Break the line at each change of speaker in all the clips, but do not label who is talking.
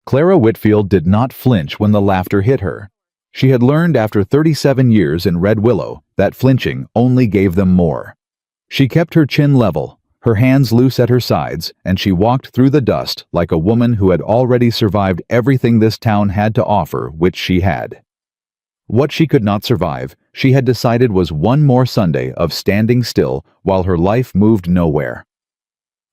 Clara Whitfield did not flinch when the laughter hit her. She had learned after 37 years in Red Willow that flinching only gave them more. She kept her chin level, her hands loose at her sides, and she walked through the dust like a woman who had already survived everything this town had to offer, which she had. What she could not survive, she had decided, was one more Sunday of standing still while her life moved nowhere.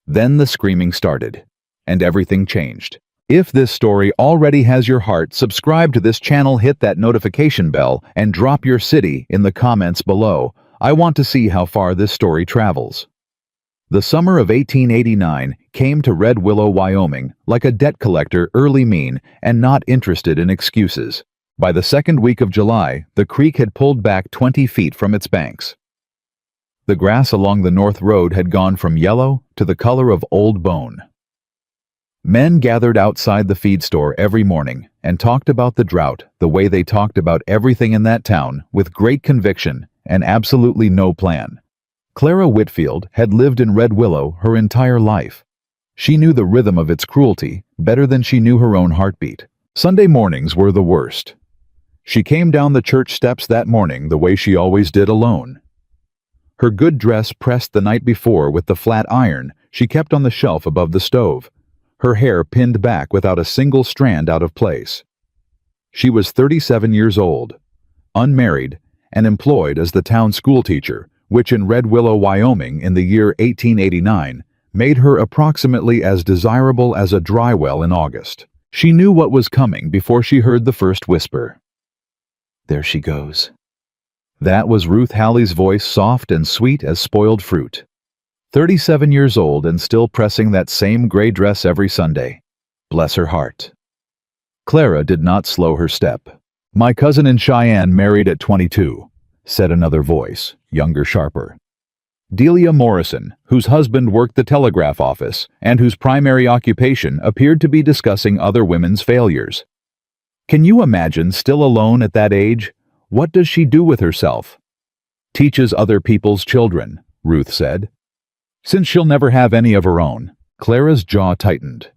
Then the screaming started, and everything changed. If this story already has your heart, subscribe to this channel, hit that notification bell, and drop your city in the comments below. I want to see how far this story travels. The summer of 1889 came to Red Willow, Wyoming, like a debt collector, early, mean, and not interested in excuses. By the second week of July, the creek had pulled back 20 feet from its banks. The grass along the north road had gone from yellow to the color of old bone. Men gathered outside the feed store every morning and talked about the drought the way they talked about everything in that town, with great conviction and absolutely no plan. Clara Whitfield had lived in Red Willow her entire life. She knew the rhythm of its cruelty better than she knew her own heartbeat. Sunday mornings were the worst. She came down the church steps that morning the way she always did, alone. Her good dress pressed the night before with the flat iron she kept on the shelf above the stove, her hair pinned back without a single strand out of place. She was 37 years old, unmarried, and employed as the town schoolteacher, which in Red Willow, Wyoming in the year 1889 made her approximately as desirable as a dry well in August. She knew what was coming before she heard the first whisper. "There she goes." That was Ruth Halley's voice, soft and sweet as spoiled fruit. 37 years old and still pressing that same gray dress every Sunday. Bless her heart. Clara did not slow her step. "My cousin in Cheyenne married at 22, said another voice, younger, sharper. Delia Morrison, whose husband worked the telegraph office and whose primary occupation appeared to be discussing other women's failures. Can you imagine, still alone at that age? What does she do with herself? Teaches other people's children, Ruth said. Since she'll never have any of her own, Clara's jaw tightened.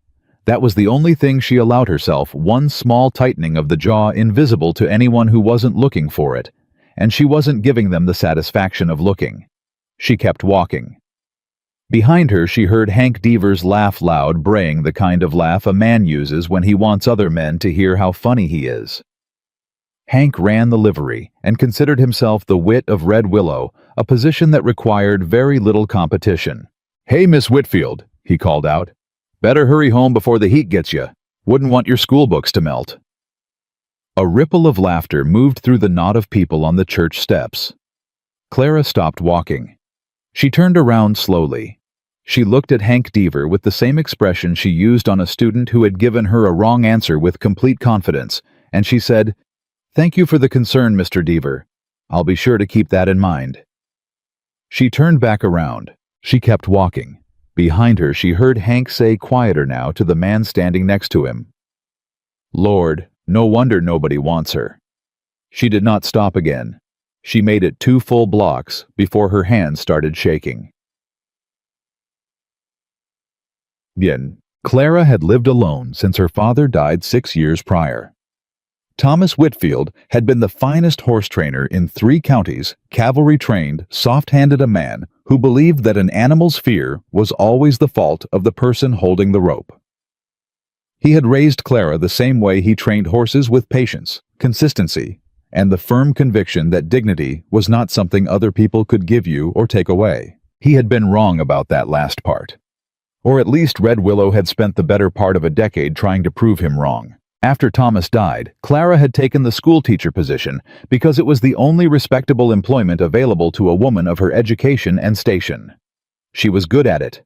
That was the only thing she allowed herself, one small tightening of the jaw invisible to anyone who wasn't looking for it, and she wasn't giving them the satisfaction of looking. She kept walking. Behind her she heard Hank Deaver's laugh, loud, braying, the kind of laugh a man uses when he wants other men to hear how funny he is. Hank ran the livery and considered himself the wit of Red Willow, a position that required very little competition. "Hey, Miss Whitfield," he called out. "Better hurry home before the heat gets you. Wouldn't want your school books to melt." A ripple of laughter moved through the knot of people on the church steps. Clara stopped walking. She turned around slowly. She looked at Hank Deaver with the same expression she used on a student who had given her a wrong answer with complete confidence, and she said, "Thank you for the concern, Mr. Deaver. I'll be sure to keep that in mind." She turned back around. She kept walking. Behind her she heard Hank say, quieter now, to the man standing next to him, "Lord, no wonder nobody wants her." She did not stop again. She made it 2 full blocks before her hands started shaking. Bien. Clara had lived alone since her father died 6 years prior. Thomas Whitfield had been the finest horse trainer in 3 counties, cavalry-trained, soft-handed, a man who believed that an animal's fear was always the fault of the person holding the rope. He had raised Clara the same way he trained horses, with patience, consistency, and the firm conviction that dignity was not something other people could give you or take away. He had been wrong about that last part. Or at least Red Willow had spent the better part of a decade trying to prove him wrong. After Thomas died, Clara had taken the schoolteacher position because it was the only respectable employment available to a woman of her education and station. She was good at it.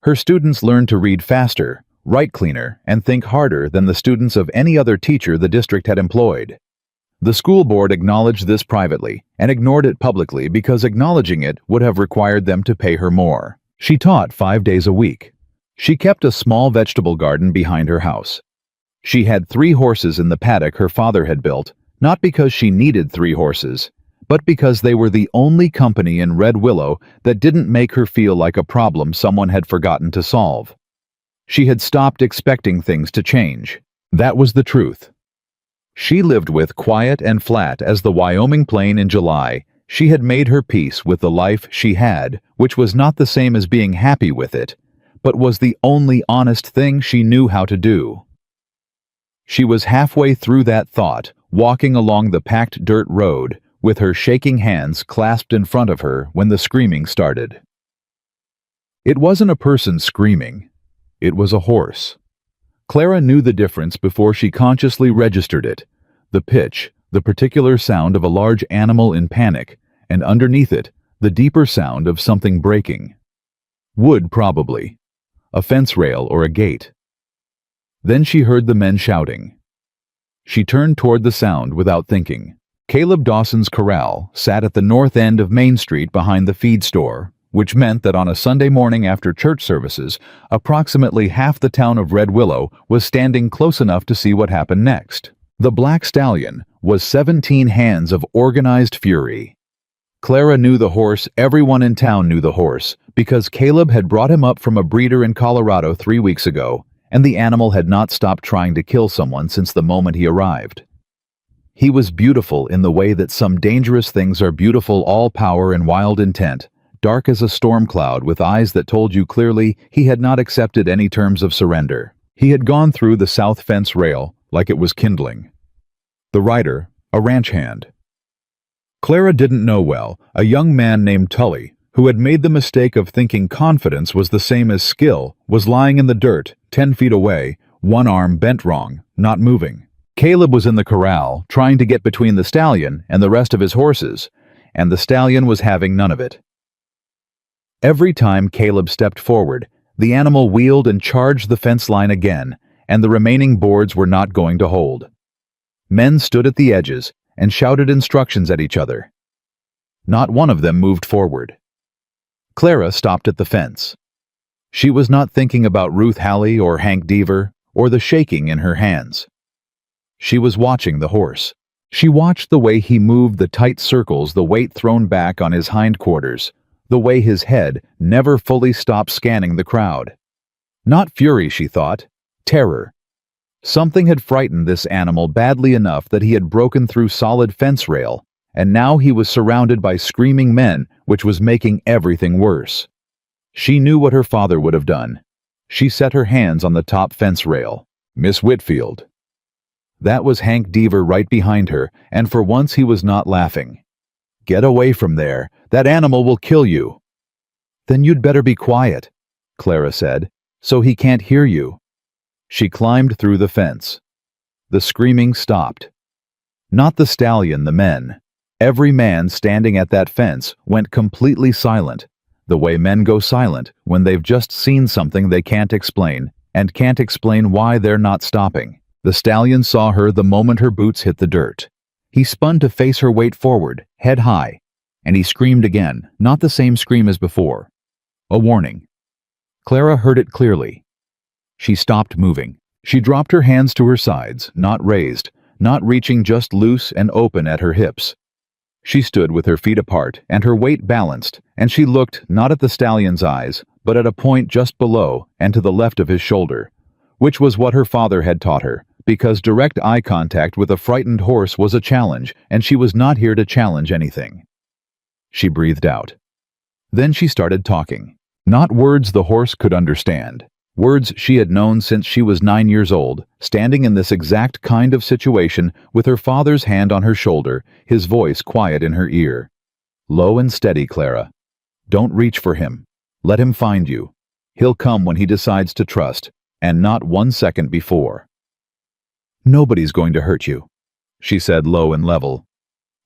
Her students learned to read faster, write cleaner, and think harder than the students of any other teacher the district had employed. The school board acknowledged this privately and ignored it publicly because acknowledging it would have required them to pay her more. She taught 5 days a week. She kept a small vegetable garden behind her house. She had 3 horses in the paddock her father had built, not because she needed 3 horses, but because they were the only company in Red Willow that didn't make her feel like a problem someone had forgotten to solve. She had stopped expecting things to change. That was the truth. She lived with quiet and flat as the Wyoming plain in July. She had made her peace with the life she had, which was not the same as being happy with it, but was the only honest thing she knew how to do. She was halfway through that thought, walking along the packed dirt road, with her shaking hands clasped in front of her when the screaming started. It wasn't a person screaming. It was a horse. Clara knew the difference before she consciously registered it. The pitch, the particular sound of a large animal in panic, and underneath it, the deeper sound of something breaking. Wood, probably. A fence rail or a gate. Then she heard the men shouting. She turned toward the sound without thinking. Caleb Dawson's corral sat at the north end of Main Street behind the feed store, which meant that on a Sunday morning after church services, approximately half the town of Red Willow was standing close enough to see what happened next. The Black Stallion was 17 hands of organized fury. Clara knew the horse, everyone in town knew the horse, because Caleb had brought him up from a breeder in Colorado 3 weeks ago, and the animal had not stopped trying to kill someone since the moment he arrived. He was beautiful in the way that some dangerous things are beautiful, all power and wild intent, dark as a storm cloud with eyes that told you clearly he had not accepted any terms of surrender. He had gone through the south fence rail like it was kindling. The rider, a ranch hand. Clara didn't know well, a young man named Tully, who had made the mistake of thinking confidence was the same as skill, was lying in the dirt, 10 feet away, one arm bent wrong, not moving. Caleb was in the corral, trying to get between the stallion and the rest of his horses, and the stallion was having none of it. Every time Caleb stepped forward, the animal wheeled and charged the fence line again, and the remaining boards were not going to hold. Men stood at the edges and shouted instructions at each other. Not one of them moved forward. Clara stopped at the fence. She was not thinking about Ruth Halley or Hank Deaver or the shaking in her hands. She was watching the horse. She watched the way he moved the tight circles, the weight thrown back on his hindquarters, the way his head never fully stopped scanning the crowd. Not fury, she thought, terror. Something had frightened this animal badly enough that he had broken through solid fence rail, and now he was surrounded by screaming men, which was making everything worse. She knew what her father would have done. She set her hands on the top fence rail. Miss Whitfield. That was Hank Deaver right behind her, and for once he was not laughing. Get away from there. That animal will kill you. Then you'd better be quiet, Clara said, so he can't hear you. She climbed through the fence. The screaming stopped. Not the stallion, the men. Every man standing at that fence went completely silent, the way men go silent when they've just seen something they can't explain, and can't explain why they're not stopping. The stallion saw her the moment her boots hit the dirt. He spun to face her weight forward, head high, and he screamed again, not the same scream as before. A warning. Clara heard it clearly. She stopped moving. She dropped her hands to her sides, not raised, not reaching, just loose and open at her hips. She stood with her feet apart and her weight balanced, and she looked not at the stallion's eyes, but at a point just below and to the left of his shoulder, which was what her father had taught her, because direct eye contact with a frightened horse was a challenge, and she was not here to challenge anything. She breathed out. Then she started talking. Not words the horse could understand. Words she had known since she was 9 years old, standing in this exact kind of situation with her father's hand on her shoulder, his voice quiet in her ear. Low and steady, Clara. Don't reach for him. Let him find you. He'll come when he decides to trust, and not 1 second before. Nobody's going to hurt you, she said low and level.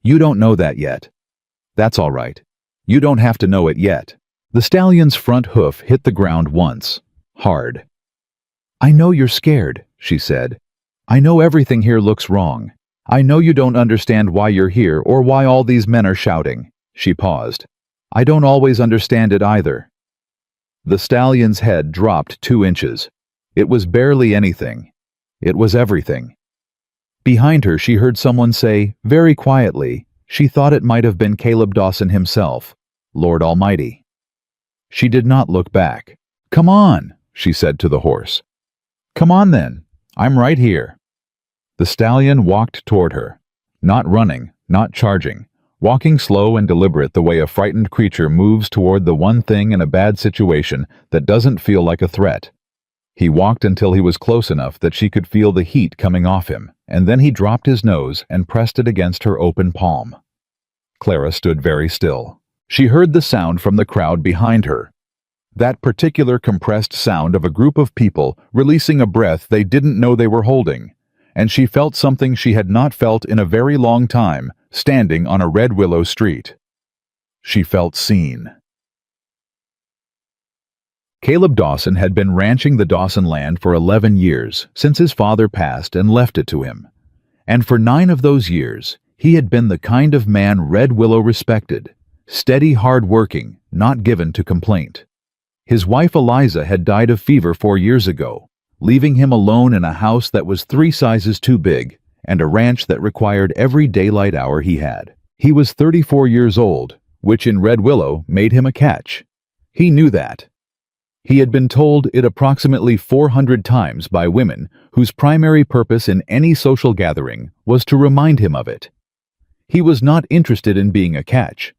You don't know that yet. That's all right. You don't have to know it yet. The stallion's front hoof hit the ground once. Hard. I know you're scared, she said. I know everything here looks wrong. I know you don't understand why you're here or why all these men are shouting. She paused. I don't always understand it either. The stallion's head dropped 2 inches. It was barely anything. It was everything. Behind her she heard someone say, very quietly, she thought it might have been Caleb Dawson himself, Lord Almighty. She did not look back. Come on, she said to the horse. Come on then. I'm right here." The stallion walked toward her. Not running, not charging, walking slow and deliberate the way a frightened creature moves toward the one thing in a bad situation that doesn't feel like a threat. He walked until he was close enough that she could feel the heat coming off him, and then he dropped his nose and pressed it against her open palm. Clara stood very still. She heard the sound from the crowd behind her. That particular compressed sound of a group of people releasing a breath they didn't know they were holding, and she felt something she had not felt in a very long time, standing on a red willow street. She felt seen. Caleb Dawson had been ranching the Dawson land for 11 years, since his father passed and left it to him. And for 9 of those years, he had been the kind of man Red Willow respected, steady, hard-working, not given to complaint. His wife Eliza had died of fever 4 years ago, leaving him alone in a house that was 3 sizes too big and a ranch that required every daylight hour he had. He was 34 years old, which in Red Willow made him a catch. He knew that. He had been told it approximately 400 times by women whose primary purpose in any social gathering was to remind him of it. He was not interested in being a catch.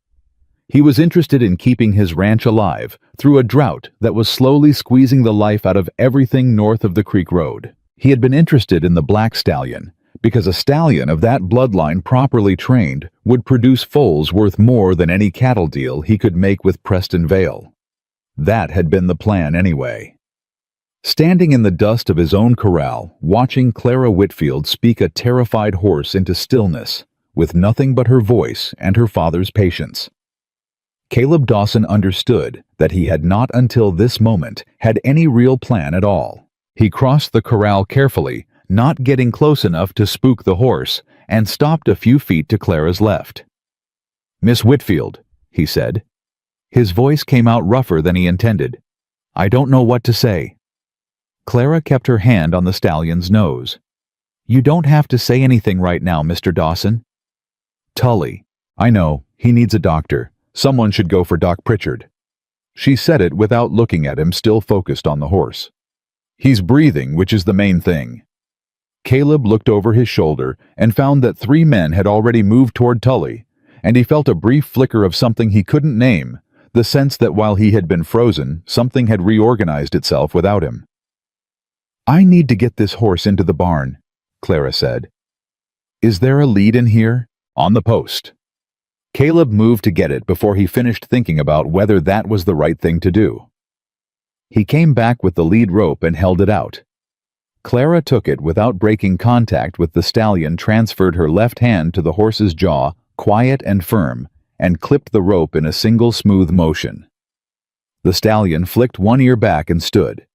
He was interested in keeping his ranch alive through a drought that was slowly squeezing the life out of everything north of the Creek Road. He had been interested in the black stallion because a stallion of that bloodline properly trained would produce foals worth more than any cattle deal he could make with Preston Vale. That had been the plan anyway. Standing in the dust of his own corral, watching Clara Whitfield speak a terrified horse into stillness, with nothing but her voice and her father's patience. Caleb Dawson understood that he had not until this moment had any real plan at all. He crossed the corral carefully, not getting close enough to spook the horse, and stopped a few feet to Clara's left. "Miss Whitfield," he said. His voice came out rougher than he intended. "I don't know what to say." Clara kept her hand on the stallion's nose. "You don't have to say anything right now, Mr. Dawson." "Tully. I know. He needs a doctor. Someone should go for Doc Pritchard." She said it without looking at him, still focused on the horse. "He's breathing, which is the main thing." Caleb looked over his shoulder and found that 3 men had already moved toward Tully, and he felt a brief flicker of something he couldn't name, the sense that while he had been frozen, something had reorganized itself without him. "I need to get this horse into the barn," Clara said. "Is there a lead in here?" "On the post." Caleb moved to get it before he finished thinking about whether that was the right thing to do. He came back with the lead rope and held it out. Clara took it without breaking contact with the stallion, transferred her left hand to the horse's jaw, quiet and firm, and clipped the rope in a single smooth motion. The stallion flicked one ear back and stood.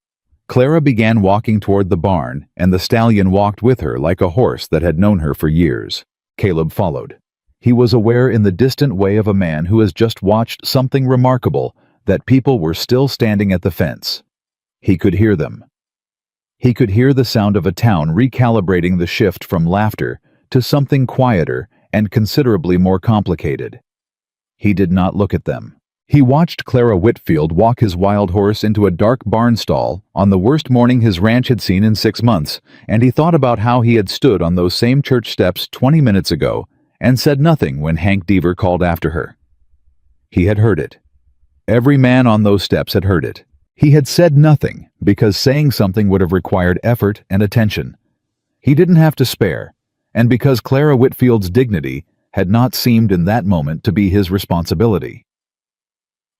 Clara began walking toward the barn, and the stallion walked with her like a horse that had known her for years. Caleb followed. He was aware in the distant way of a man who has just watched something remarkable, that people were still standing at the fence. He could hear them. He could hear the sound of a town recalibrating the shift from laughter to something quieter and considerably more complicated. He did not look at them. He watched Clara Whitfield walk his wild horse into a dark barn stall on the worst morning his ranch had seen in 6 months, and he thought about how he had stood on those same church steps 20 minutes ago and said nothing when Hank Deaver called after her. He had heard it. Every man on those steps had heard it. He had said nothing because saying something would have required effort and attention. He didn't have to spare, and because Clara Whitfield's dignity had not seemed in that moment to be his responsibility.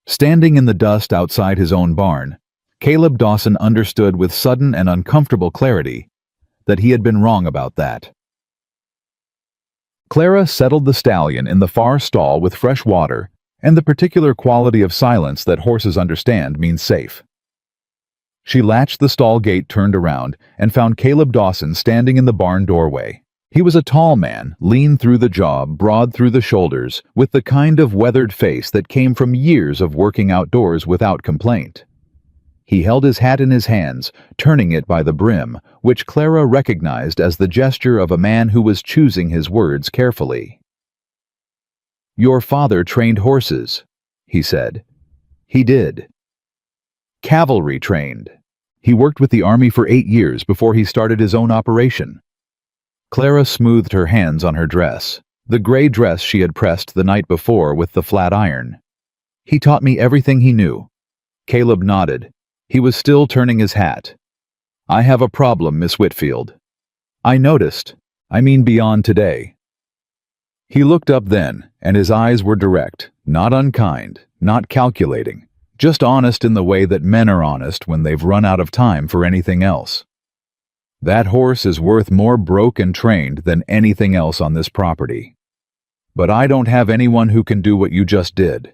Standing in the dust outside his own barn, Caleb Dawson understood with sudden and uncomfortable clarity that he had been wrong about that. Clara settled the stallion in the far stall with fresh water and the particular quality of silence that horses understand means safe. She latched the stall gate, turned around, and found Caleb Dawson standing in the barn doorway. He was a tall man, lean through the jaw, broad through the shoulders, with the kind of weathered face that came from years of working outdoors without complaint. He held his hat in his hands, turning it by the brim, which Clara recognized as the gesture of a man who was choosing his words carefully. "Your father trained horses," he said. "He did." "Cavalry trained." He worked with the army for 8 years before he started his own operation. Clara smoothed her hands on her dress, the gray dress she had pressed the night before with the flat iron. He taught me everything he knew. Caleb nodded. He was still turning his hat. I have a problem, Miss Whitfield. I noticed. I mean beyond today. He looked up then, and his eyes were direct, not unkind, not calculating, just honest in the way that men are honest when they've run out of time for anything else. That horse is worth more broke and trained than anything else on this property. But I don't have anyone who can do what you just did.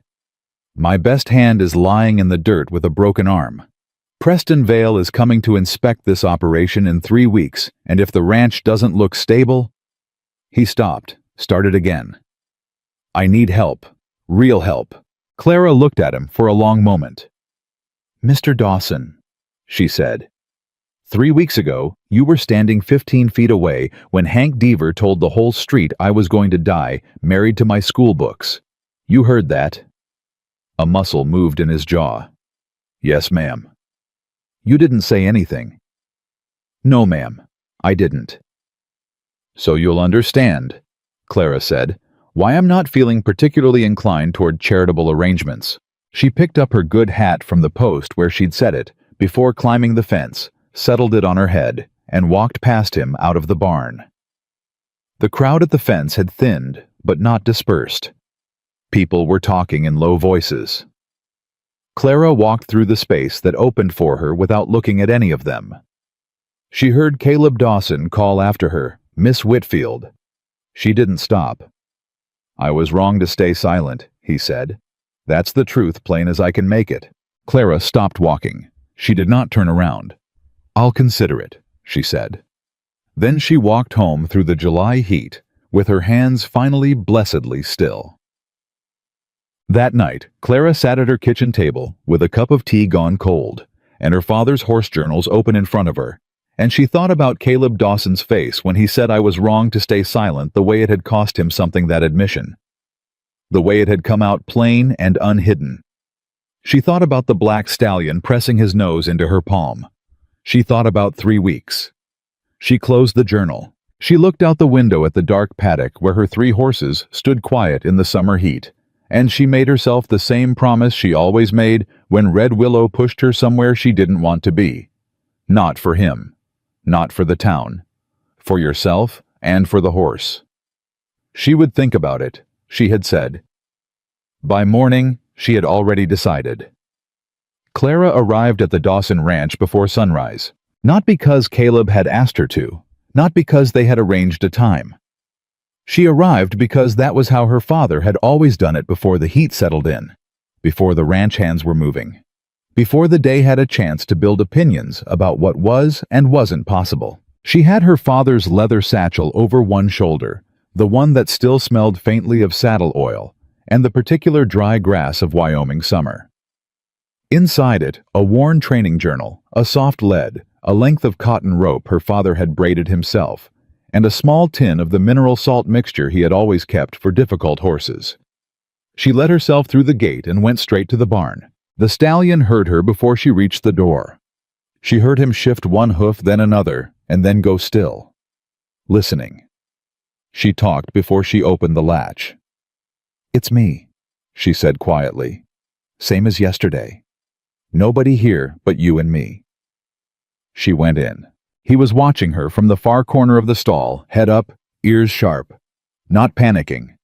My best hand is lying in the dirt with a broken arm. Preston Vale is coming to inspect this operation in 3 weeks, and if the ranch doesn't look stable... He stopped, started again. I need help. Real help. Clara looked at him for a long moment. Mr. Dawson, she said. 3 weeks ago, you were standing 15 feet away when Hank Deaver told the whole street I was going to die, married to my school books. You heard that? A muscle moved in his jaw. Yes, ma'am. You didn't say anything. No, ma'am, I didn't. So you'll understand, Clara said, why I'm not feeling particularly inclined toward charitable arrangements. She picked up her good hat from the post where she'd set it, before climbing the fence, settled it on her head, and walked past him out of the barn. The crowd at the fence had thinned, but not dispersed. People were talking in low voices. Clara walked through the space that opened for her without looking at any of them. She heard Caleb Dawson call after her, Miss Whitfield. She didn't stop. I was wrong to stay silent, he said. That's the truth, plain as I can make it. Clara stopped walking. She did not turn around. I'll consider it, she said. Then she walked home through the July heat, with her hands finally blessedly still. That night, Clara sat at her kitchen table with a cup of tea gone cold, and her father's horse journals open in front of her, and she thought about Caleb Dawson's face when he said I was wrong to stay silent, the way it had cost him something, that admission. The way it had come out plain and unhidden. She thought about the black stallion pressing his nose into her palm. She thought about 3 weeks. She closed the journal. She looked out the window at the dark paddock where her 3 horses stood quiet in the summer heat, and she made herself the same promise she always made when Red Willow pushed her somewhere she didn't want to be. Not for him. Not for the town. For yourself and for the horse. She would think about it, she had said. By morning, she had already decided. Clara arrived at the Dawson Ranch before sunrise, not because Caleb had asked her to, not because they had arranged a time. She arrived because that was how her father had always done it before the heat settled in, before the ranch hands were moving, before the day had a chance to build opinions about what was and wasn't possible. She had her father's leather satchel over one shoulder, the one that still smelled faintly of saddle oil, and the particular dry grass of Wyoming summer. Inside it, a worn training journal, a soft lead, a length of cotton rope her father had braided himself, and a small tin of the mineral salt mixture he had always kept for difficult horses. She let herself through the gate and went straight to the barn. The stallion heard her before she reached the door. She heard him shift one hoof, then another, and then go still, listening. She talked before she opened the latch. "It's me," she said quietly. "Same as yesterday. Nobody here but you and me." She went in. He was watching her from the far corner of the stall, head up, ears sharp, not panicking,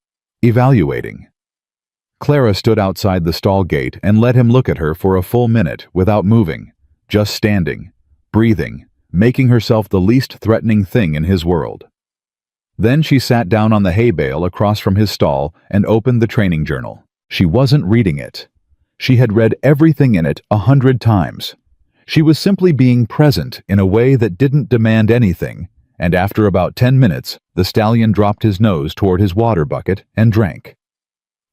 evaluating. Clara stood outside the stall gate and let him look at her for a full minute without moving, just standing, breathing, making herself the least threatening thing in his world. Then she sat down on the hay bale across from his stall and opened the training journal. She wasn't reading it. She had read everything in it 100 times. She was simply being present in a way that didn't demand anything, and after about 10 minutes, the stallion dropped his nose toward his water bucket and drank.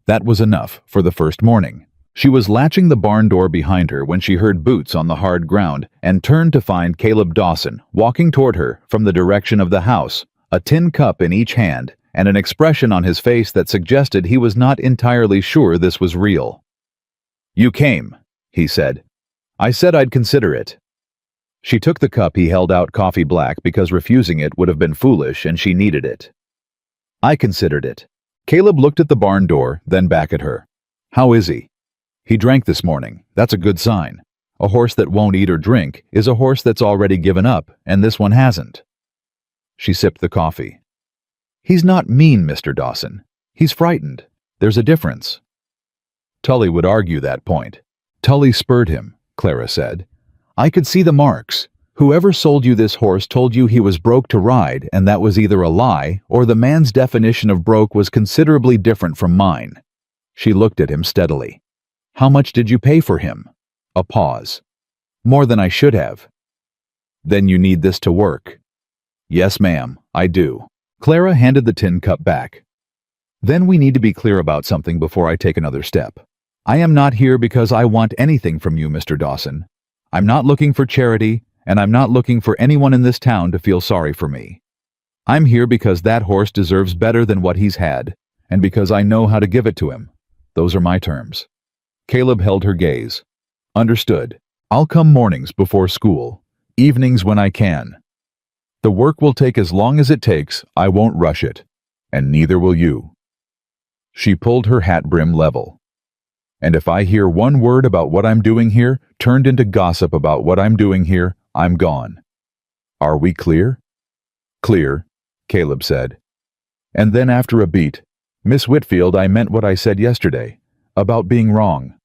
That was enough for the first morning. She was latching the barn door behind her when she heard boots on the hard ground and turned to find Caleb Dawson walking toward her from the direction of the house, a tin cup in each hand, and an expression on his face that suggested he was not entirely sure this was real. "You came," he said. "I said I'd consider it." She took the cup he held out coffee black because refusing it would have been foolish and she needed it. I considered it. Caleb looked at the barn door, then back at her. How is he? He drank this morning. That's a good sign. A horse that won't eat or drink is a horse that's already given up, and this one hasn't. She sipped the coffee. He's not mean, Mr. Dawson. He's frightened. There's a difference. Tully would argue that point. Tully spurred him, Clara said. I could see the marks. Whoever sold you this horse told you he was broke to ride, and that was either a lie or the man's definition of broke was considerably different from mine. She looked at him steadily. How much did you pay for him? A pause. More than I should have. Then you need this to work. Yes, ma'am, I do. Clara handed the tin cup back. Then we need to be clear about something before I take another step. I am not here because I want anything from you, Mr. Dawson. I'm not looking for charity, and I'm not looking for anyone in this town to feel sorry for me. I'm here because that horse deserves better than what he's had, and because I know how to give it to him. Those are my terms. Caleb held her gaze. Understood. I'll come mornings before school, evenings when I can. The work will take as long as it takes, I won't rush it, and neither will you. She pulled her hat brim level. And if I hear one word about what I'm doing here turned into gossip about what I'm doing here, I'm gone. Are we clear? Clear, Caleb said. And then after a beat, Miss Whitfield, I meant what I said yesterday, about being wrong.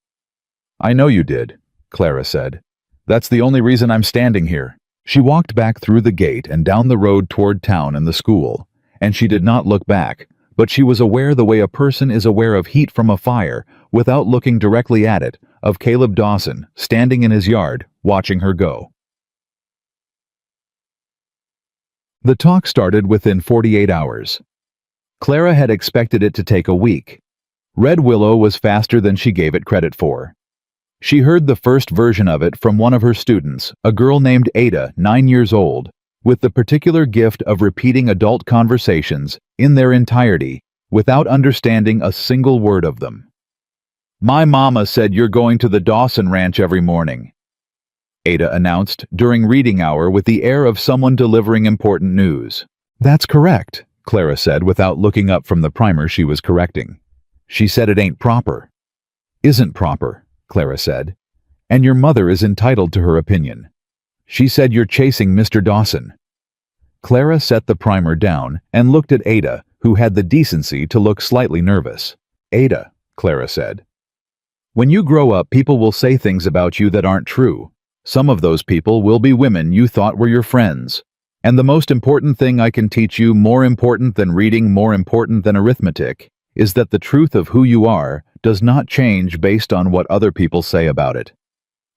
I know you did, Clara said. That's the only reason I'm standing here. She walked back through the gate and down the road toward town and the school, and she did not look back, but she was aware the way a person is aware of heat from a fire, without looking directly at it, of Caleb Dawson, standing in his yard, watching her go. The talk started within 48 hours. Clara had expected it to take a week. Red Willow was faster than she gave it credit for. She heard the first version of it from one of her students, a girl named Ada, 9 years old, with the particular gift of repeating adult conversations in their entirety without understanding a single word of them. My mama said you're going to the Dawson Ranch every morning, Ada announced during reading hour with the air of someone delivering important news. That's correct, Clara said without looking up from the primer she was correcting. She said it ain't proper. Isn't proper, Clara said. And your mother is entitled to her opinion. She said you're chasing Mr. Dawson. Clara set the primer down and looked at Ada, who had the decency to look slightly nervous. Ada, Clara said. When you grow up, people will say things about you that aren't true. Some of those people will be women you thought were your friends. And the most important thing I can teach you, more important than reading, more important than arithmetic, is that the truth of who you are does not change based on what other people say about it.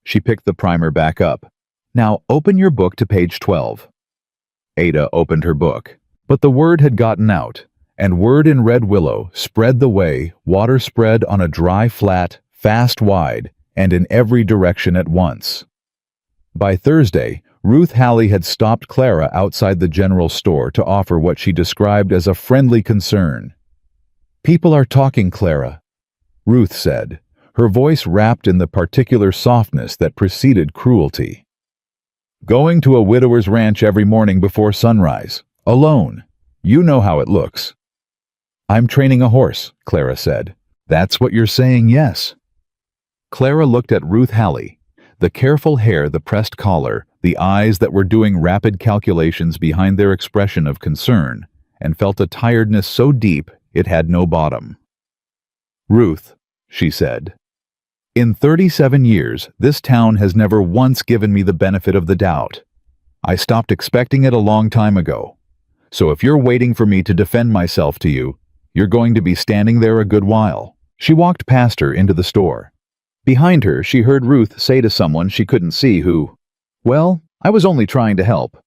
She picked the primer back up. Now open your book to page 12. Ada opened her book, but the word had gotten out, and word in Red Willow spread the way water spread on a dry flat, fast wide, and in every direction at once. By Thursday, Ruth Halley had stopped Clara outside the general store to offer what she described as a friendly concern. People are talking, Clara, Ruth said, her voice wrapped in the particular softness that preceded cruelty. Going to a widower's ranch every morning before sunrise, alone. You know how it looks. I'm training a horse, Clara said. That's what you're saying, yes. Clara looked at Ruth Halley, the careful hair, the pressed collar, the eyes that were doing rapid calculations behind their expression of concern, and felt a tiredness so deep it had no bottom. Ruth, she said, in 37 years, this town has never once given me the benefit of the doubt. I stopped expecting it a long time ago. So if you're waiting for me to defend myself to you, you're going to be standing there a good while. She walked past her into the store. Behind her, she heard Ruth say to someone she couldn't see who, well, I was only trying to help.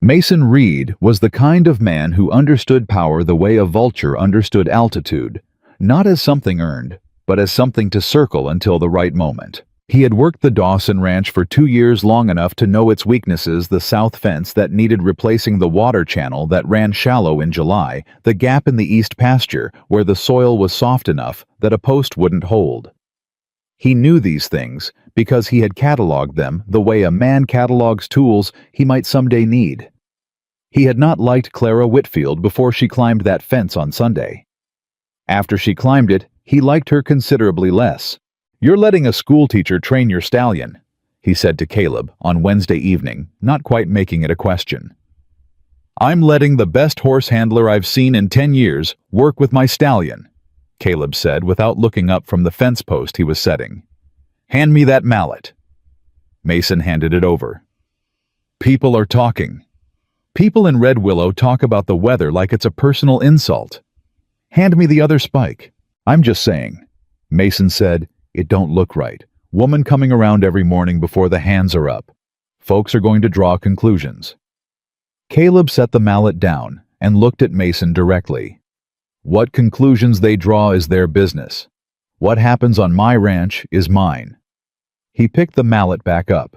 Mason Reed was the kind of man who understood power the way a vulture understood altitude, not as something earned, but as something to circle until the right moment. He had worked the Dawson Ranch for 2 years, long enough to know its weaknesses: the south fence that needed replacing, the water channel that ran shallow in July, the gap in the east pasture where the soil was soft enough that a post wouldn't hold. He knew these things because he had cataloged them the way a man catalogs tools he might someday need. He had not liked Clara Whitfield before she climbed that fence on Sunday. After she climbed it, he liked her considerably less. "You're letting a schoolteacher train your stallion," he said to Caleb on Wednesday evening, not quite making it a question. "I'm letting the best horse handler I've seen in 10 years work with my stallion," Caleb said without looking up from the fence post he was setting. "Hand me that mallet." Mason handed it over. "People are talking. People in Red Willow talk about the weather like it's a personal insult. Hand me the other spike." "I'm just saying," Mason said, "it don't look right. Woman coming around every morning before the hands are up. Folks are going to draw conclusions." Caleb set the mallet down and looked at Mason directly. "What conclusions they draw is their business. What happens on my ranch is mine." He picked the mallet back up.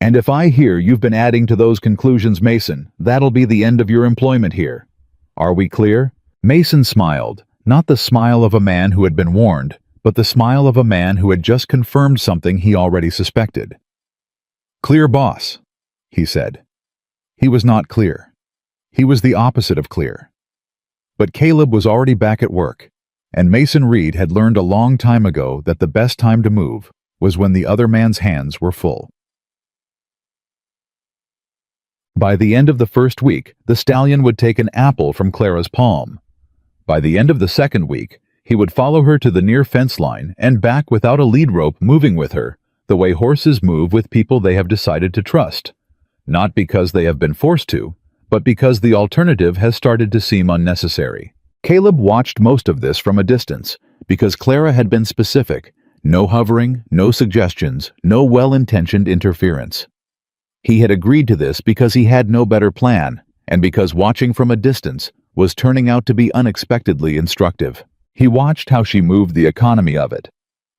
"And if I hear you've been adding to those conclusions, Mason, that'll be the end of your employment here. Are we clear?" Mason smiled, not the smile of a man who had been warned, but the smile of a man who had just confirmed something he already suspected. "Clear, boss," he said. He was not clear. He was the opposite of clear. But Caleb was already back at work, and Mason Reed had learned a long time ago that the best time to move was when the other man's hands were full. By the end of the first week, the stallion would take an apple from Clara's palm. By the end of the second week, he would follow her to the near fence line and back without a lead rope moving with her, the way horses move with people they have decided to trust. Not because they have been forced to, but because the alternative has started to seem unnecessary. Caleb watched most of this from a distance, because Clara had been specific: no hovering, no suggestions, no well-intentioned interference. He had agreed to this because he had no better plan, and because watching from a distance was turning out to be unexpectedly instructive. He watched how she moved the economy of it.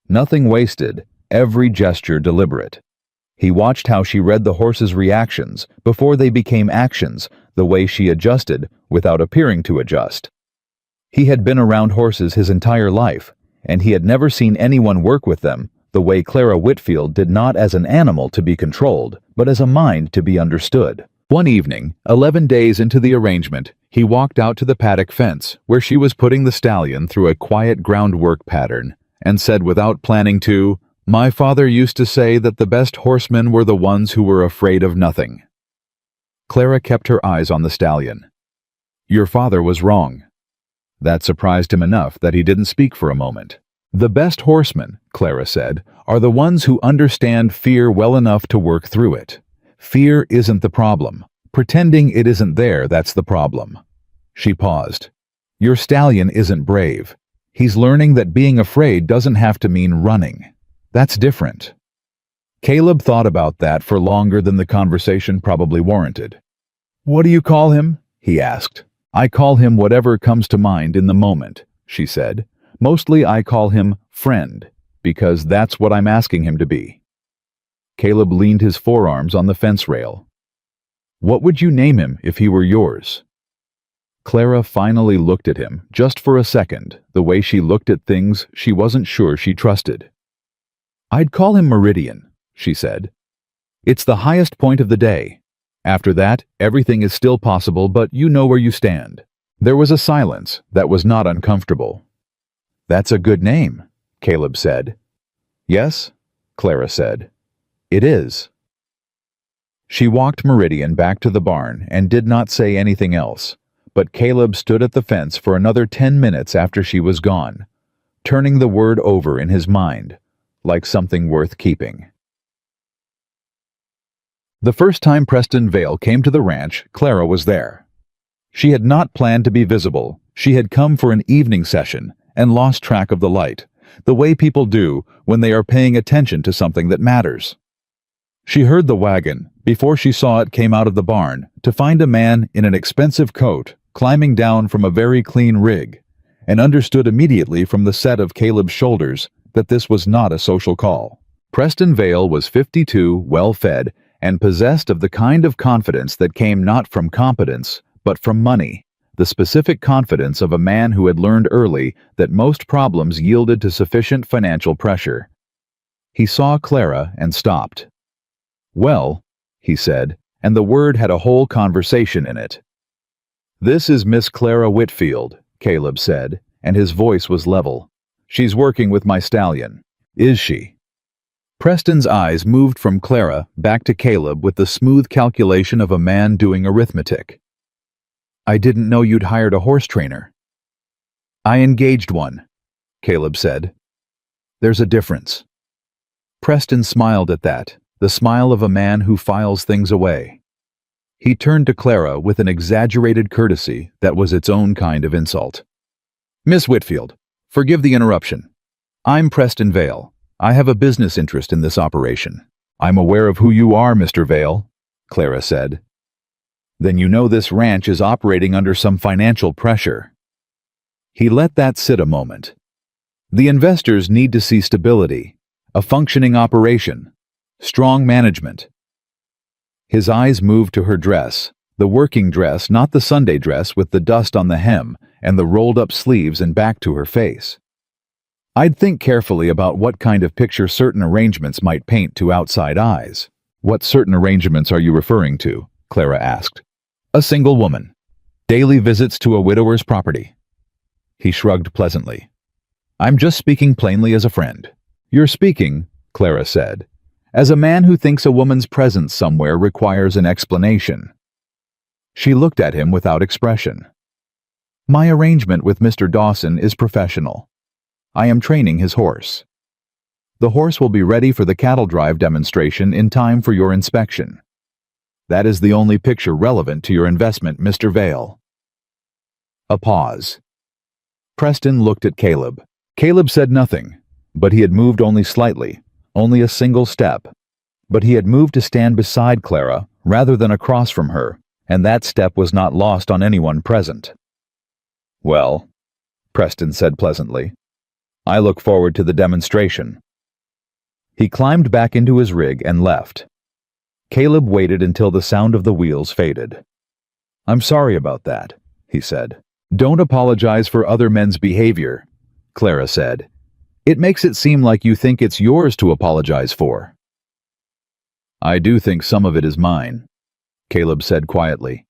Nothing wasted, every gesture deliberate. He watched how she read the horse's reactions before they became actions, the way she adjusted without appearing to adjust. He had been around horses his entire life, and he had never seen anyone work with them the way Clara Whitfield did, not as an animal to be controlled, but as a mind to be understood. One evening, 11 days into the arrangement, he walked out to the paddock fence where she was putting the stallion through a quiet groundwork pattern and said without planning to, "My father used to say that the best horsemen were the ones who were afraid of nothing." Clara kept her eyes on the stallion. "Your father was wrong." That surprised him enough that he didn't speak for a moment. "The best horsemen," Clara said, "are the ones who understand fear well enough to work through it. Fear isn't the problem. Pretending it isn't there, that's the problem." She paused. "Your stallion isn't brave. He's learning that being afraid doesn't have to mean running. That's different." Caleb thought about that for longer than the conversation probably warranted. "What do you call him?" he asked. "I call him whatever comes to mind in the moment," she said. "Mostly I call him friend, because that's what I'm asking him to be." Caleb leaned his forearms on the fence rail. "What would you name him if he were yours?" Clara finally looked at him, just for a second, the way she looked at things she wasn't sure she trusted. "I'd call him Meridian," she said. "It's the highest point of the day. After that, everything is still possible, but you know where you stand." There was a silence that was not uncomfortable. "That's a good name," Caleb said. "Yes," Clara said. "It is." She walked Meridian back to the barn and did not say anything else, but Caleb stood at the fence for another 10 minutes after she was gone, turning the word over in his mind, like something worth keeping. The first time Preston Vale came to the ranch, Clara was there. She had not planned to be visible. She had come for an evening session and lost track of the light, the way people do when they are paying attention to something that matters. She heard the wagon, before she saw it came out of the barn, to find a man in an expensive coat climbing down from a very clean rig, and understood immediately from the set of Caleb's shoulders that this was not a social call. Preston Vale was 52, well-fed, and possessed of the kind of confidence that came not from competence, but from money, the specific confidence of a man who had learned early that most problems yielded to sufficient financial pressure. He saw Clara and stopped. "Well," he said, and the word had a whole conversation in it. "This is Miss Clara Whitfield," Caleb said, and his voice was level. "She's working with my stallion. Is she?" Preston's eyes moved from Clara back to Caleb with the smooth calculation of a man doing arithmetic. "I didn't know you'd hired a horse trainer." "I engaged one," Caleb said. "There's a difference." Preston smiled at that, the smile of a man who files things away. He turned to Clara with an exaggerated courtesy that was its own kind of insult. "Miss Whitfield, forgive the interruption. I'm Preston Vale. I have a business interest in this operation." "I'm aware of who you are, Mr. Vale," Clara said. "Then you know this ranch is operating under some financial pressure." He let that sit a moment. The investors need to see stability, a functioning operation, strong management. His eyes moved to her dress, the working dress, not the Sunday dress with the dust on the hem and the rolled-up sleeves, and back to her face. "I'd think carefully about what kind of picture certain arrangements might paint to outside eyes." "What certain arrangements are you referring to?" Clara asked. "A single woman. Daily visits to a widower's property." He shrugged pleasantly. "I'm just speaking plainly as a friend." "You're speaking," Clara said, "as a man who thinks a woman's presence somewhere requires an explanation." She looked at him without expression. "My arrangement with Mr. Dawson is professional. I am training his horse. The horse will be ready for the cattle drive demonstration in time for your inspection. That is the only picture relevant to your investment, Mr. Vale." A pause. Preston looked at Caleb. Caleb said nothing, but he had moved only slightly, only a single step. But he had moved to stand beside Clara rather than across from her, and that step was not lost on anyone present. "Well," Preston said pleasantly, "I look forward to the demonstration." He climbed back into his rig and left. Caleb waited until the sound of the wheels faded. "I'm sorry about that," he said. "Don't apologize for other men's behavior," Clara said. "It makes it seem like you think it's yours to apologize for." "I do think some of it is mine," Caleb said quietly.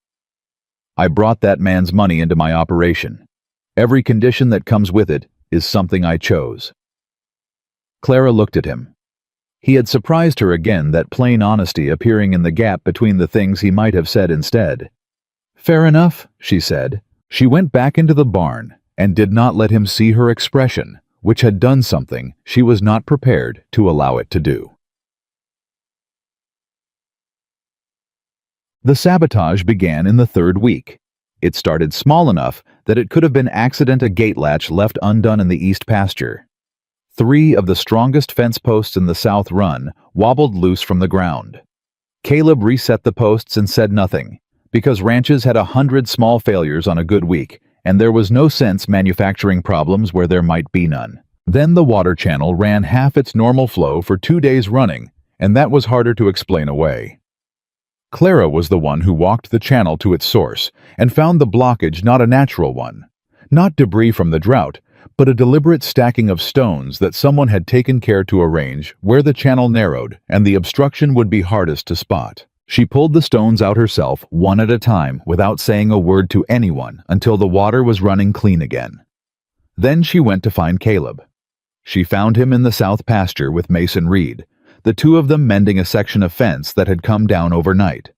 "I brought that man's money into my operation. Every condition that comes with it is something I chose." Clara looked at him. He had surprised her again, that plain honesty appearing in the gap between the things he might have said instead. "Fair enough," she said. She went back into the barn and did not let him see her expression, which had done something she was not prepared to allow it to do. The sabotage began in the third week. It started small enough that it could have been accident a gate latch left undone in the east pasture. 3 of the strongest fence posts in the south run wobbled loose from the ground. Caleb reset the posts and said nothing, because ranches had 100 small failures on a good week, and there was no sense manufacturing problems where there might be none. Then the water channel ran half its normal flow for 2 days running, and that was harder to explain away. Clara was the one who walked the channel to its source and found the blockage not a natural one, not debris from the drought, but a deliberate stacking of stones that someone had taken care to arrange where the channel narrowed and the obstruction would be hardest to spot. She pulled the stones out herself, one at a time, without saying a word to anyone until the water was running clean again. Then she went to find Caleb. She found him in the south pasture with Mason Reed, the 2 of them mending a section of fence that had come down overnight.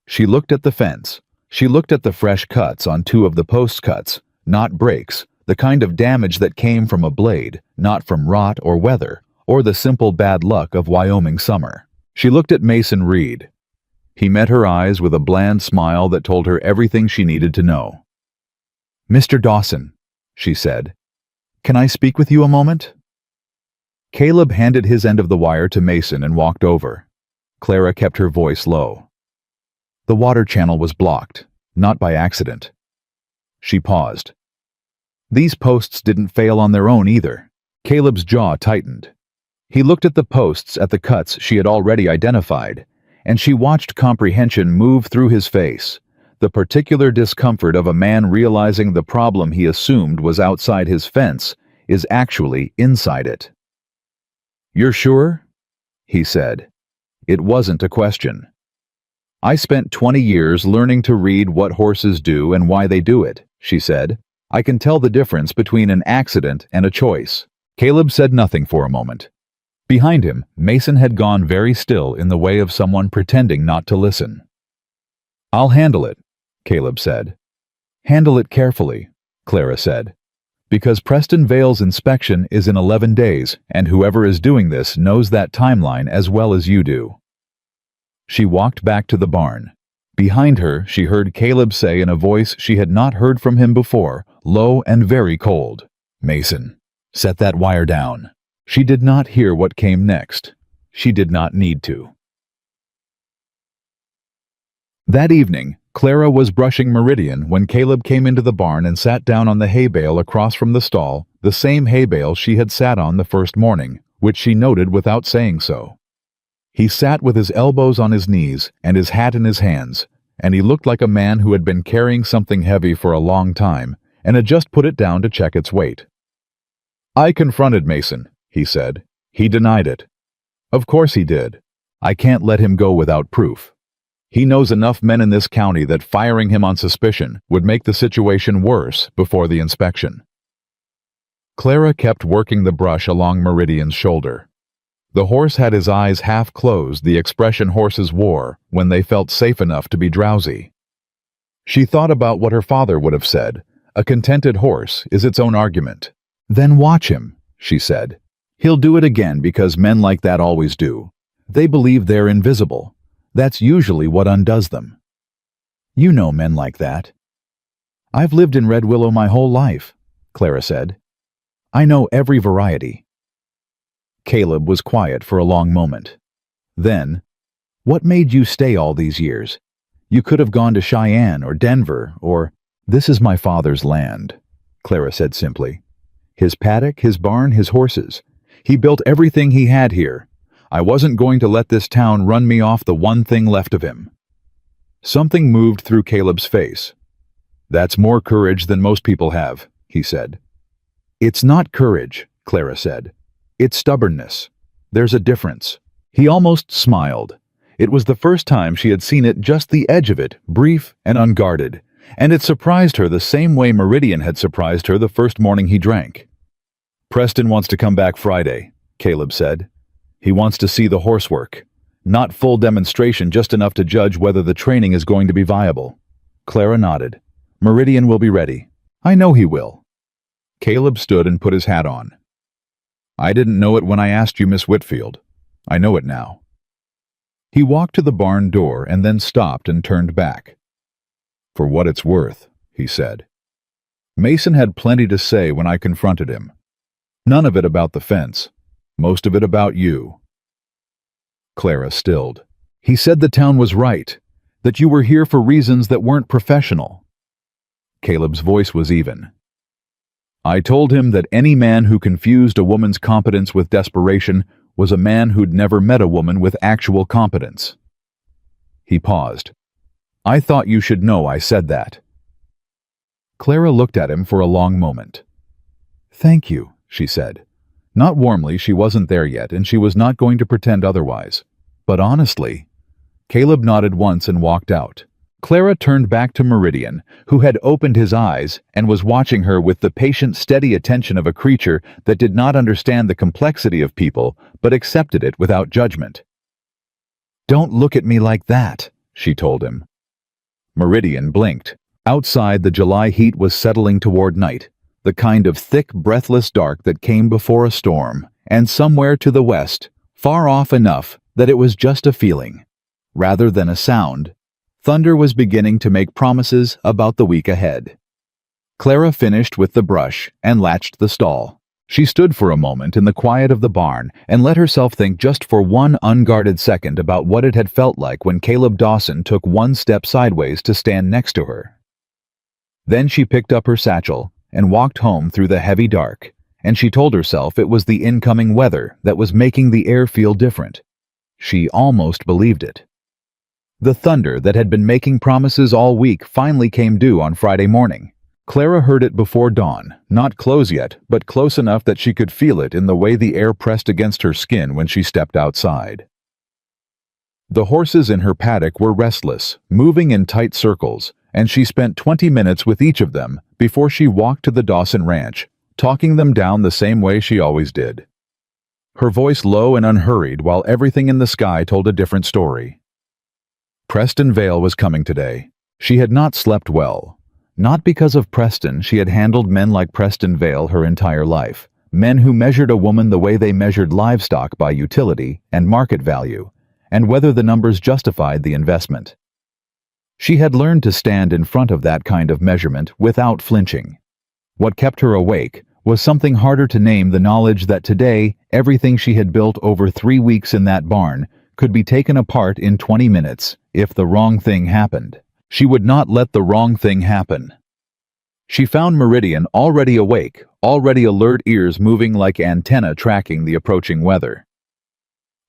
She looked at the fence. She looked at the fresh cuts on 2 of the post cuts, not breaks, the kind of damage that came from a blade, not from rot or weather, or the simple bad luck of Wyoming summer. She looked at Mason Reed. He met her eyes with a bland smile that told her everything she needed to know. "Mr. Dawson," she said, "can I speak with you a moment?" Caleb handed his end of the wire to Mason and walked over. Clara kept her voice low. "The water channel was blocked, not by accident." She paused. "These posts didn't fail on their own either." Caleb's jaw tightened. He looked at the posts at the cuts she had already identified, and she watched comprehension move through his face, the particular discomfort of a man realizing the problem he assumed was outside his fence is actually inside it. "You're sure?" he said. It wasn't a question. "I spent 20 years learning to read what horses do and why they do it," she said. "I can tell the difference between an accident and a choice." Caleb said nothing for a moment. Behind him, Mason had gone very still in the way of someone pretending not to listen. "I'll handle it," Caleb said. "Handle it carefully," Clara said. "Because Preston Vale's inspection is in 11 days, and whoever is doing this knows that timeline as well as you do." She walked back to the barn. Behind her, she heard Caleb say in a voice she had not heard from him before, low and very cold, "Mason, set that wire down." She did not hear what came next. She did not need to. That evening, Clara was brushing Meridian when Caleb came into the barn and sat down on the hay bale across from the stall, the same hay bale she had sat on the first morning, which she noted without saying so. He sat with his elbows on his knees and his hat in his hands, and he looked like a man who had been carrying something heavy for a long time and had just put it down to check its weight. "I confronted Mason," he said. "He denied it." "Of course he did. I can't let him go without proof. He knows enough men in this county that firing him on suspicion would make the situation worse before the inspection." Clara kept working the brush along Meridian's shoulder. The horse had his eyes half closed, the expression horses wore when they felt safe enough to be drowsy. She thought about what her father would have said. A contented horse is its own argument. "Then watch him," she said. "He'll do it again because men like that always do. They believe they're invisible. That's usually what undoes them. You know men like that." "I've lived in Red Willow my whole life," Clara said. "I know every variety." Caleb was quiet for a long moment. Then, "What made you stay all these years? You could have gone to Cheyenne or Denver or—" "This is my father's land," Clara said simply. "His paddock, his barn, his horses. He built everything he had here. I wasn't going to let this town run me off the one thing left of him." Something moved through Caleb's face. "That's more courage than most people have," he said. "It's not courage," Clara said. "It's stubbornness. There's a difference." He almost smiled. It was the first time she had seen it, just the edge of it, brief and unguarded, and it surprised her the same way Meridian had surprised her the first morning he drank. "Preston wants to come back Friday," Caleb said. "He wants to see the horse work. Not full demonstration, just enough to judge whether the training is going to be viable." Clara nodded. "Meridian will be ready." "I know he will." Caleb stood and put his hat on. "I didn't know it when I asked you, Miss Whitfield. I know it now." He walked to the barn door and then stopped and turned back. "For what it's worth," he said. "Mason had plenty to say when I confronted him. None of it about the fence. Most of it about you." Clara stilled. "He said the town was right, that you were here for reasons that weren't professional." Caleb's voice was even. "I told him that any man who confused a woman's competence with desperation was a man who'd never met a woman with actual competence." He paused. "I thought you should know I said that." Clara looked at him for a long moment. "Thank you," she said. Not warmly, she wasn't there yet, and she was not going to pretend otherwise. But honestly. Caleb nodded once and walked out. Clara turned back to Meridian, who had opened his eyes and was watching her with the patient, steady attention of a creature that did not understand the complexity of people, but accepted it without judgment. "Don't look at me like that," she told him. Meridian blinked. Outside, the July heat was settling toward night, the kind of thick, breathless dark that came before a storm, and somewhere to the west, far off enough that it was just a feeling, rather than a sound, thunder was beginning to make promises about the week ahead. Clara finished with the brush and latched the stall. She stood for a moment in the quiet of the barn and let herself think just for one unguarded second about what it had felt like when Caleb Dawson took one step sideways to stand next to her. Then she picked up her satchel and walked home through the heavy dark, and she told herself it was the incoming weather that was making the air feel different. She almost believed it. The thunder that had been making promises all week finally came due on Friday morning. Clara heard it before dawn, not close yet, but close enough that she could feel it in the way the air pressed against her skin when she stepped outside. The horses in her paddock were restless, moving in tight circles, and she spent 20 minutes with each of them before she walked to the Dawson Ranch, talking them down the same way she always did. Her voice low and unhurried while everything in the sky told a different story. Preston Vale was coming today. She had not slept well. Not because of Preston, she had handled men like Preston Vale her entire life, men who measured a woman the way they measured livestock by utility and market value, and whether the numbers justified the investment. She had learned to stand in front of that kind of measurement without flinching. What kept her awake was something harder to name: the knowledge that today everything she had built over 3 weeks in that barn could be taken apart in 20 minutes if the wrong thing happened. She would not let the wrong thing happen. She found Meridian already awake, already alert, ears moving like antennae tracking the approaching weather.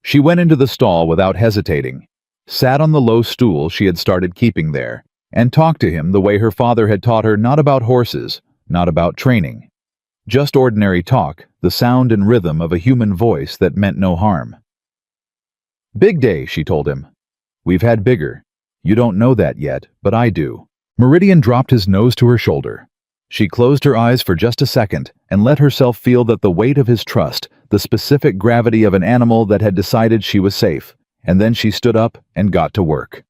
She went into the stall without hesitating, sat on the low stool she had started keeping there, and talked to him the way her father had taught her, not about horses, not about training. Just ordinary talk, the sound and rhythm of a human voice that meant no harm. "Big day," she told him. "We've had bigger. You don't know that yet, but I do." Meridian dropped his nose to her shoulder. She closed her eyes for just a second and let herself feel that the weight of his trust, the specific gravity of an animal that had decided she was safe, and then she stood up and got to work.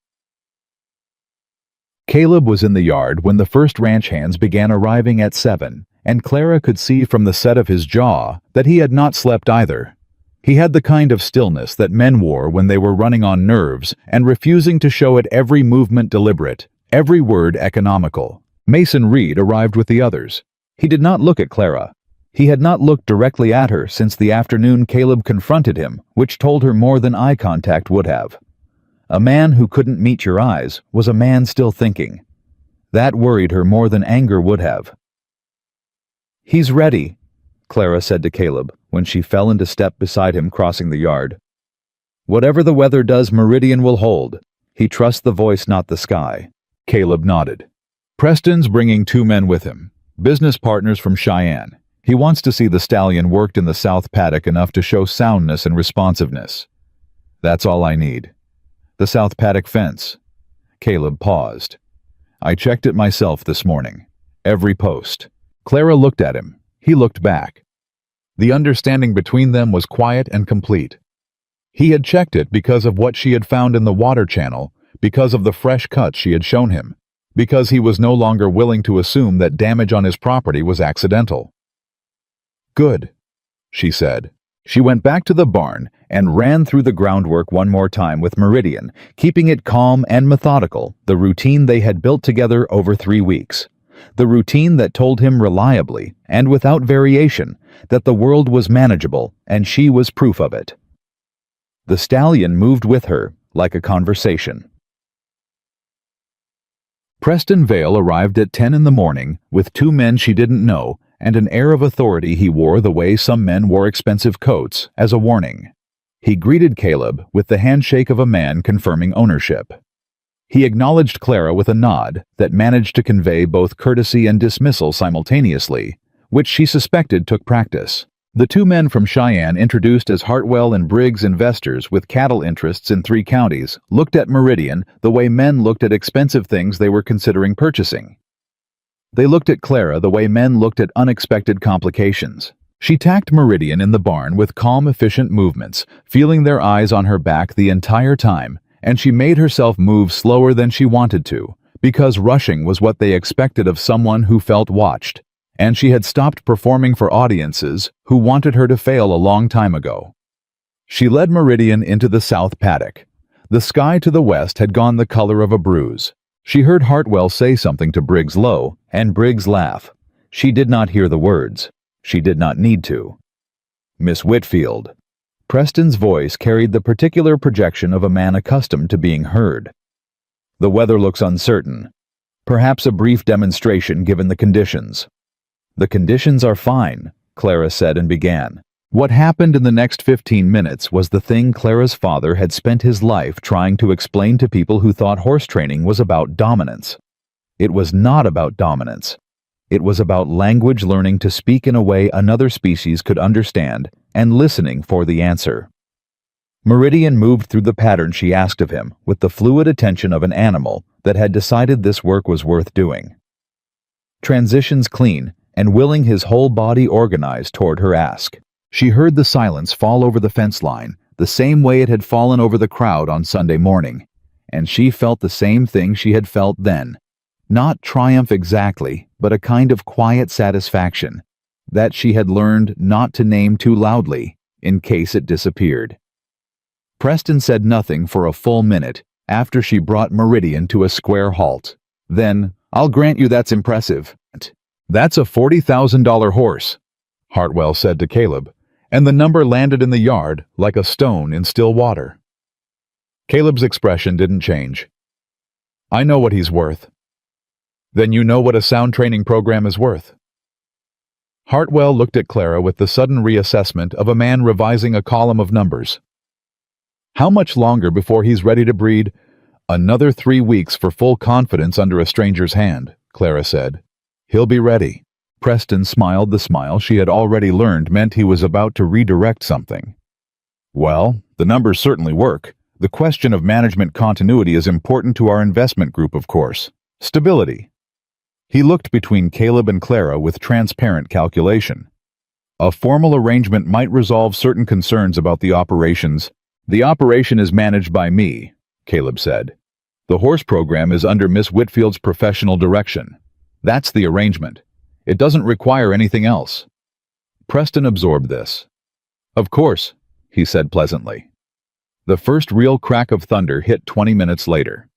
Caleb was in the yard when the first ranch hands began arriving at 7, and Clara could see from the set of his jaw that he had not slept either. He had the kind of stillness that men wore when they were running on nerves and refusing to show it, every movement deliberate, every word economical. Mason Reed arrived with the others. He did not look at Clara. He had not looked directly at her since the afternoon Caleb confronted him, which told her more than eye contact would have. A man who couldn't meet your eyes was a man still thinking. That worried her more than anger would have. "He's ready," Clara said to Caleb when she fell into step beside him crossing the yard. "Whatever the weather does, Meridian will hold. He trusts the voice, not the sky." Caleb nodded. "Preston's bringing 2 men with him, business partners from Cheyenne. He wants to see the Stallion worked in the South Paddock enough to show soundness and responsiveness. That's all I need." "The South Paddock fence." Caleb paused. "I checked it myself this morning. Every post." Clara looked at him. He looked back. The understanding between them was quiet and complete. He had checked it because of what she had found in the water channel, because of the fresh cuts she had shown him, because he was no longer willing to assume that damage on his property was accidental. "Good," she said. She went back to the barn and ran through the groundwork one more time with Meridian, keeping it calm and methodical, the routine they had built together over 3 weeks. The routine that told him reliably, and without variation, that the world was manageable and she was proof of it. The Stallion moved with her like a conversation. Preston Vale arrived at 10 in the morning with 2 men she didn't know and an air of authority he wore the way some men wore expensive coats as a warning. He greeted Caleb with the handshake of a man confirming ownership. He acknowledged Clara with a nod that managed to convey both courtesy and dismissal simultaneously, which she suspected took practice. The 2 men from Cheyenne, introduced as Hartwell and Briggs investors with cattle interests in 3 counties, looked at Meridian the way men looked at expensive things they were considering purchasing. They looked at Clara the way men looked at unexpected complications. She tacked Meridian in the barn with calm, efficient movements, feeling their eyes on her back the entire time, and she made herself move slower than she wanted to, because rushing was what they expected of someone who felt watched, and she had stopped performing for audiences who wanted her to fail a long time ago. She led Meridian into the South Paddock. The sky to the west had gone the color of a bruise. She heard Hartwell say something to Briggs low, and Briggs laugh. She did not hear the words. She did not need to. "Miss Whitfield." Preston's voice carried the particular projection of a man accustomed to being heard. "The weather looks uncertain. Perhaps a brief demonstration given the conditions." "The conditions are fine," Clara said and began. What happened in the next 15 minutes was the thing Clara's father had spent his life trying to explain to people who thought horse training was about dominance. It was not about dominance. It was about language learning to speak in a way another species could understand and listening for the answer. Meridian moved through the pattern she asked of him with the fluid attention of an animal that had decided this work was worth doing. Transitions clean and willing, his whole body organized toward her ask. She heard the silence fall over the fence line, the same way it had fallen over the crowd on Sunday morning, and she felt the same thing she had felt then. Not triumph exactly, but a kind of quiet satisfaction that she had learned not to name too loudly in case it disappeared. Preston said nothing for a full minute after she brought Meridian to a square halt. Then, "I'll grant you that's impressive. That's a $40,000 horse," Hartwell said to Caleb, and the number landed in the yard like a stone in still water. Caleb's expression didn't change. "I know what he's worth." "Then you know what a sound training program is worth." Hartwell looked at Clara with the sudden reassessment of a man revising a column of numbers. "How much longer before he's ready to breed?" "Another 3 weeks for full confidence under a stranger's hand," Clara said. "He'll be ready." Preston smiled the smile she had already learned meant he was about to redirect something. "Well, the numbers certainly work. The question of management continuity is important to our investment group, of course. Stability." He looked between Caleb and Clara with transparent calculation. "A formal arrangement might resolve certain concerns about the operations." "The operation is managed by me," Caleb said. "The horse program is under Miss Whitfield's professional direction. That's the arrangement. It doesn't require anything else." Preston absorbed this. "Of course," he said pleasantly. The first real crack of thunder hit 20 minutes later.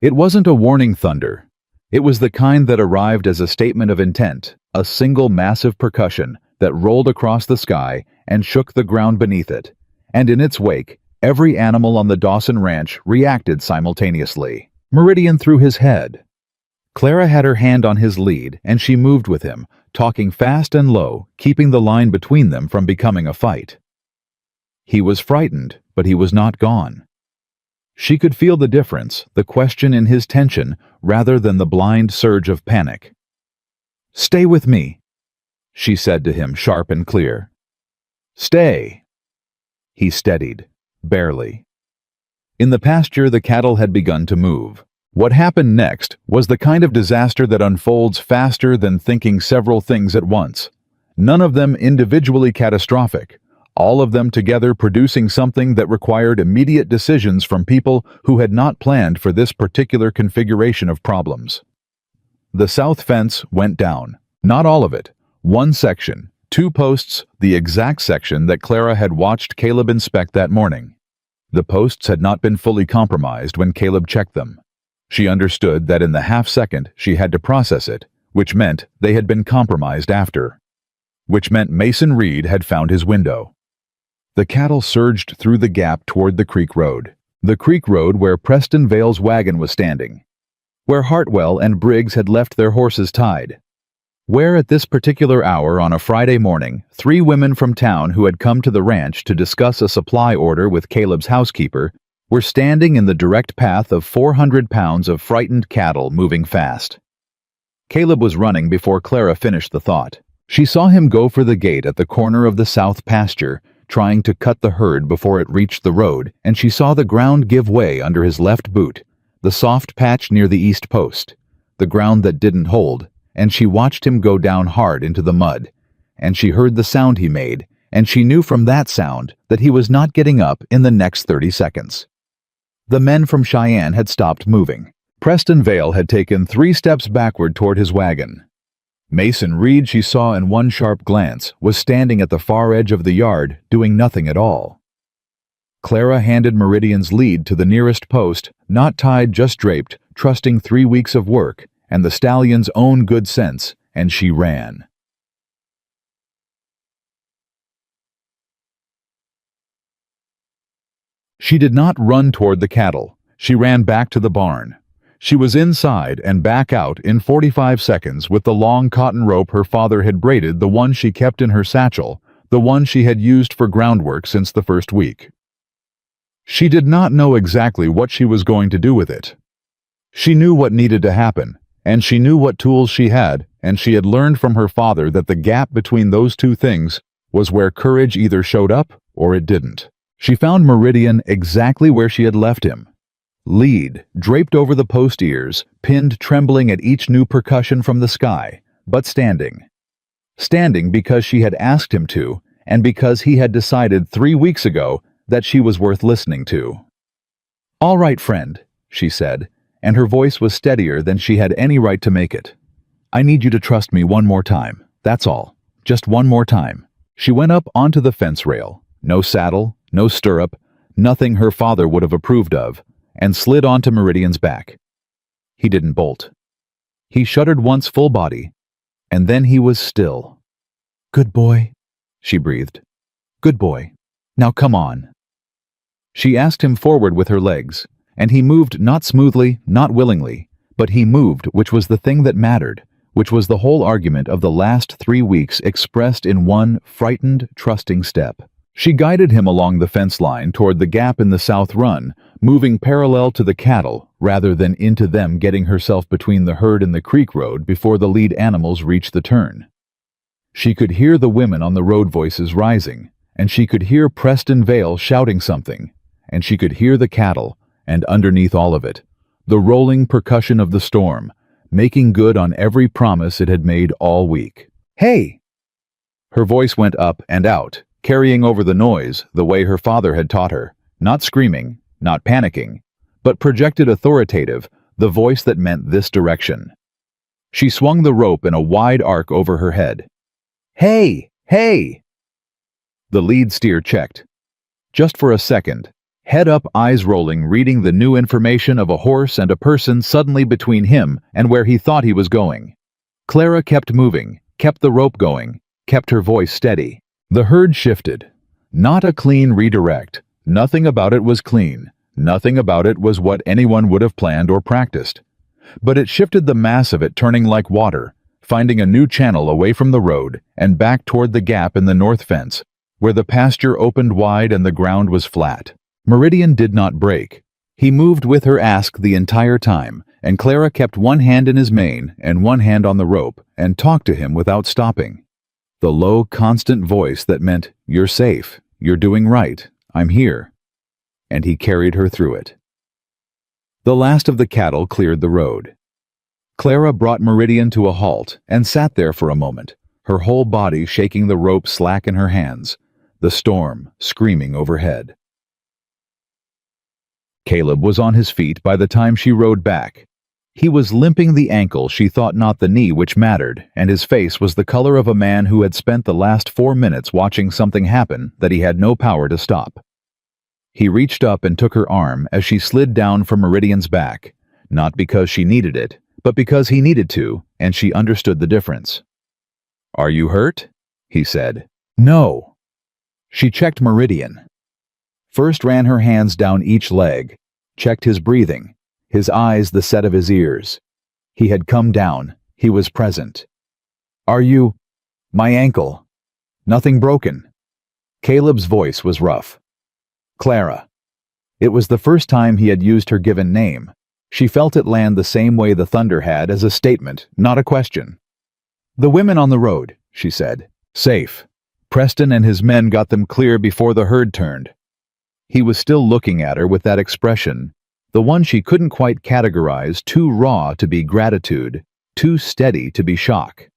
It wasn't a warning thunder. It was the kind that arrived as a statement of intent, a single massive percussion that rolled across the sky and shook the ground beneath it, and in its wake, every animal on the Dawson Ranch reacted simultaneously. Meridian threw his head. Clara had her hand on his lead, and she moved with him, talking fast and low, keeping the line between them from becoming a fight. He was frightened, but he was not gone. She could feel the difference, the question in his tension, rather than the blind surge of panic. "Stay with me," she said to him, sharp and clear. "Stay." He steadied, barely. In the pasture, the cattle had begun to move. What happened next was the kind of disaster that unfolds faster than thinking several things at once. None of them individually catastrophic, all of them together producing something that required immediate decisions from people who had not planned for this particular configuration of problems. The south fence went down. Not all of it. One section, 2 posts, the exact section that Clara had watched Caleb inspect that morning. The posts had not been fully compromised when Caleb checked them. She understood that in the half-second she had to process it, which meant they had been compromised after. Which meant Mason Reed had found his window. The cattle surged through the gap toward the creek road. The creek road where Preston Vale's wagon was standing. Where Hartwell and Briggs had left their horses tied. Where at this particular hour on a Friday morning, 3 women from town who had come to the ranch to discuss a supply order with Caleb's housekeeper were standing in the direct path of 400 pounds of frightened cattle moving fast. Caleb was running before Clara finished the thought. She saw him go for the gate at the corner of the south pasture, trying to cut the herd before it reached the road, and she saw the ground give way under his left boot, the soft patch near the east post, the ground that didn't hold, and she watched him go down hard into the mud, and she heard the sound he made, and she knew from that sound that he was not getting up in the next 30 seconds. The men from Cheyenne had stopped moving. Preston Vale had taken 3 steps backward toward his wagon. Mason Reed, she saw in one sharp glance, was standing at the far edge of the yard, doing nothing at all. Clara handed Meridian's lead to the nearest post, not tied, just draped, trusting 3 weeks of work and the stallion's own good sense, and she ran. She did not run toward the cattle. She ran back to the barn. She was inside and back out in 45 seconds with the long cotton rope her father had braided, the one she kept in her satchel, the one she had used for groundwork since the first week. She did not know exactly what she was going to do with it. She knew what needed to happen, And she knew what tools she had, and she had learned from her father that the gap between those two things was where courage either showed up or it didn't. She found Meridian exactly where she had left him. Lead, draped over the post ears, pinned trembling at each new percussion from the sky, but standing. Standing because she had asked him to, and because he had decided 3 weeks ago that she was worth listening to. "All right, friend," she said, and her voice was steadier than she had any right to make it. "I need you to trust me one more time, that's all. Just one more time." She went up onto the fence rail, no saddle, no stirrup, nothing her father would have approved of, and slid onto Meridian's back. He didn't bolt. He shuddered once full body, and then he was still. "Good boy," she breathed. "Good boy. Now come on." She asked him forward with her legs, and he moved not smoothly, not willingly, but he moved, which was the thing that mattered, which was the whole argument of the last 3 weeks expressed in one frightened, trusting step. She guided him along the fence line toward the gap in the south run, moving parallel to the cattle rather than into them, getting herself between the herd and the creek road before the lead animals reached the turn. She could hear the women on the road voices rising, and she could hear Preston Vale shouting something, and she could hear the cattle, and underneath all of it, the rolling percussion of the storm, making good on every promise it had made all week. "Hey!" Her voice went up and out, carrying over the noise the way her father had taught her, not screaming, not panicking, but projected authoritative, the voice that meant this direction. She swung the rope in a wide arc over her head. "Hey! Hey!" The lead steer checked. Just for a second, head up, eyes rolling, reading the new information of a horse and a person suddenly between him and where he thought he was going. Clara kept moving, kept the rope going, kept her voice steady. The herd shifted. Not a clean redirect. Nothing about it was clean. Nothing about it was what anyone would have planned or practiced. But it shifted, the mass of it turning like water, finding a new channel away from the road and back toward the gap in the north fence, where the pasture opened wide and the ground was flat. Meridian did not break. He moved with her ask the entire time, and Clara kept one hand in his mane and one hand on the rope and talked to him without stopping. The low, constant voice that meant, "You're safe, you're doing right, I'm here." And he carried her through it. The last of the cattle cleared the road. Clara brought Meridian to a halt and sat there for a moment, her whole body shaking, the rope slack in her hands, the storm screaming overhead. Caleb was on his feet by the time she rode back. He was limping the ankle, she thought, not the knee, which mattered, and his face was the color of a man who had spent the last 4 minutes watching something happen that he had no power to stop. He reached up and took her arm as she slid down from Meridian's back, not because she needed it, but because he needed to, and she understood the difference. "Are you hurt?" he said. "No." She checked Meridian. First ran her hands down each leg, checked his breathing, his eyes the set of his ears. He had come down, he was present. "Are you—" "My ankle. Nothing broken." Caleb's voice was rough. "Clara." It was the first time he had used her given name. She felt it land the same way the thunder had, as a statement, not a question. "The women on the road," she said. "Safe. Preston and his men got them clear before the herd turned." He was still looking at her with that expression, the one she couldn't quite categorize, too raw to be gratitude, too steady to be shock.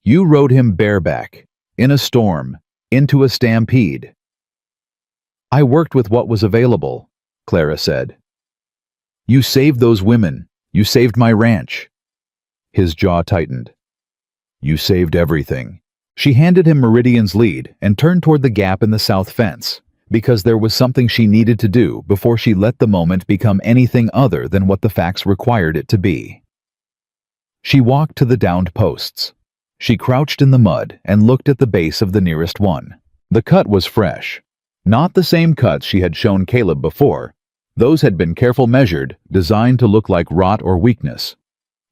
"You rode him bareback, in a storm, into a stampede." "I worked with what was available," Clara said. "You saved those women. You saved my ranch." His jaw tightened. "You saved everything." She handed him Meridian's lead and turned toward the gap in the south fence, because there was something she needed to do before she let the moment become anything other than what the facts required it to be. She walked to the downed posts. She crouched in the mud and looked at the base of the nearest one. The cut was fresh. Not the same cuts she had shown Caleb before. Those had been carefully measured, designed to look like rot or weakness.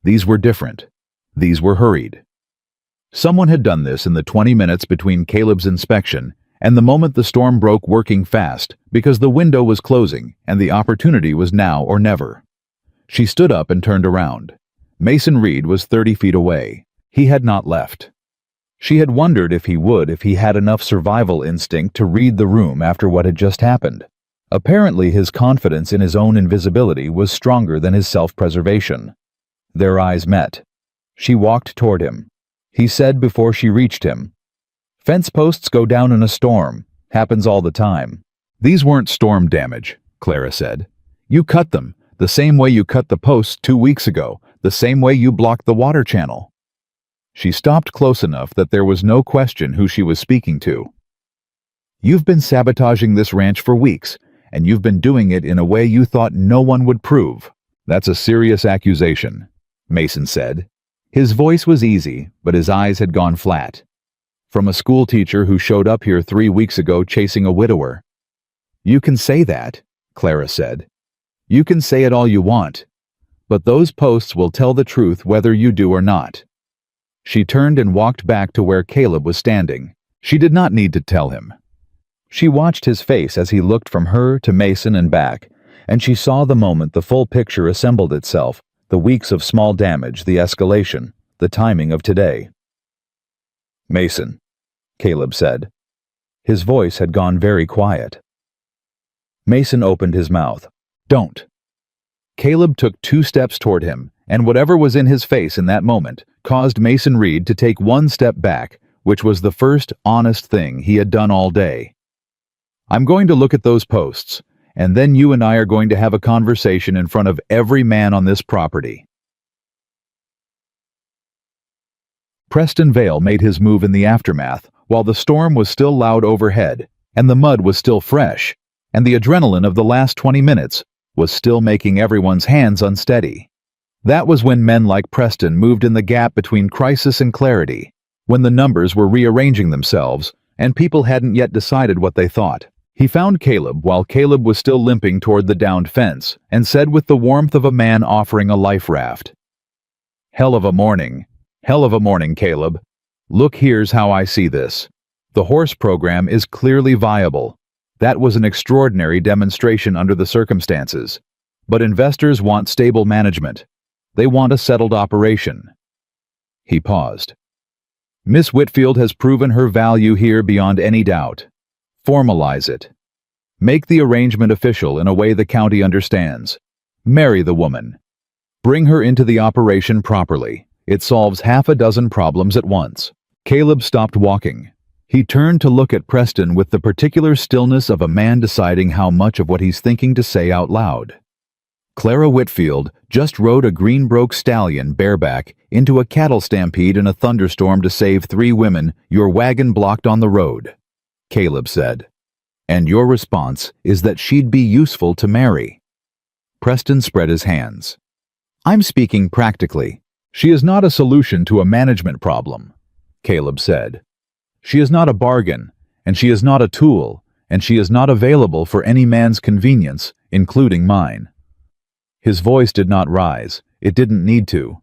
These were different. These were hurried. Someone had done this in the 20 minutes between Caleb's inspection and the moment the storm broke, working fast, because the window was closing and the opportunity was now or never. She stood up and turned around. Mason Reed was 30 feet away. He had not left. She had wondered if he would if he had enough survival instinct to read the room after what had just happened. Apparently his confidence in his own invisibility was stronger than his self-preservation. Their eyes met. She walked toward him. He said before she reached him, "Fence posts go down in a storm. Happens all the time." "These weren't storm damage," Clara said. "You cut them, the same way you cut the posts 2 weeks ago, the same way you blocked the water channel." She stopped close enough that there was no question who she was speaking to. "You've been sabotaging this ranch for weeks, and you've been doing it in a way you thought no one would prove." "That's a serious accusation," Mason said. His voice was easy, but his eyes had gone flat. "From a schoolteacher who showed up here 3 weeks ago chasing a widower." "You can say that," Clara said. "You can say it all you want. But those posts will tell the truth whether you do or not." She turned and walked back to where Caleb was standing. She did not need to tell him. She watched his face as he looked from her to Mason and back, and she saw the moment the full picture assembled itself, the weeks of small damage, the escalation, the timing of today. "Mason," Caleb said. His voice had gone very quiet. Mason opened his mouth. "Don't." Caleb took 2 steps toward him, and whatever was in his face in that moment caused Mason Reed to take 1 step back, which was the first honest thing he had done all day. "I'm going to look at those posts, and then you and I are going to have a conversation in front of every man on this property." Preston Vale made his move in the aftermath, while the storm was still loud overhead, and the mud was still fresh, and the adrenaline of the last 20 minutes was still making everyone's hands unsteady. That was when men like Preston moved in the gap between crisis and clarity, when the numbers were rearranging themselves, and people hadn't yet decided what they thought. He found Caleb while Caleb was still limping toward the downed fence, and said with the warmth of a man offering a life raft, Hell of a morning, Caleb. Look, here's how I see this. The horse program is clearly viable. That was an extraordinary demonstration under the circumstances. But investors want stable management. They want a settled operation." He paused. "Miss Whitfield has proven her value here beyond any doubt. Formalize it. Make the arrangement official in a way the county understands. Marry the woman. Bring her into the operation properly. It solves half a dozen problems at once." Caleb stopped walking. He turned to look at Preston with the particular stillness of a man deciding how much of what he's thinking to say out loud. "Clara Whitfield just rode a Greenbroke Stallion bareback into a cattle stampede in a thunderstorm to save 3 women your wagon blocked on the road," Caleb said. "And your response is that she'd be useful to marry." Preston spread his hands. "I'm speaking practically. She is not a solution to a management problem," Caleb said. "She is not a bargain, and she is not a tool, and she is not available for any man's convenience, including mine." His voice did not rise. It didn't need to.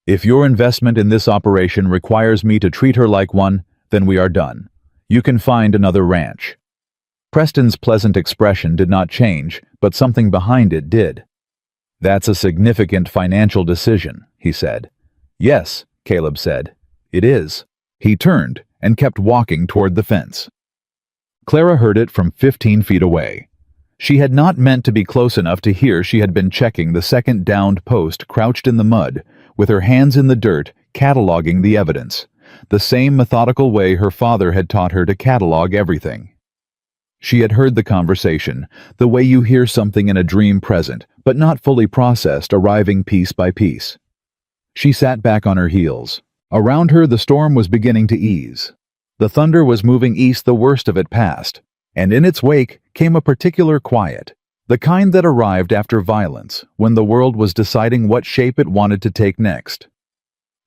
"If your investment in this operation requires me to treat her like one, then we are done. You can find another ranch." Preston's pleasant expression did not change, but something behind it did. "That's a significant financial decision," he said. "Yes," Caleb said. "It is." He turned and kept walking toward the fence. Clara heard it from 15 feet away. She had not meant to be close enough to hear she had been checking the second downed post crouched in the mud, with her hands in the dirt, cataloging the evidence, the same methodical way her father had taught her to catalog everything. She had heard the conversation, the way you hear something in a dream present, but not fully processed, arriving piece by piece. She sat back on her heels. Around her the storm was beginning to ease. The thunder was moving east, the worst of it past, and in its wake came a particular quiet, the kind that arrived after violence, when the world was deciding what shape it wanted to take next.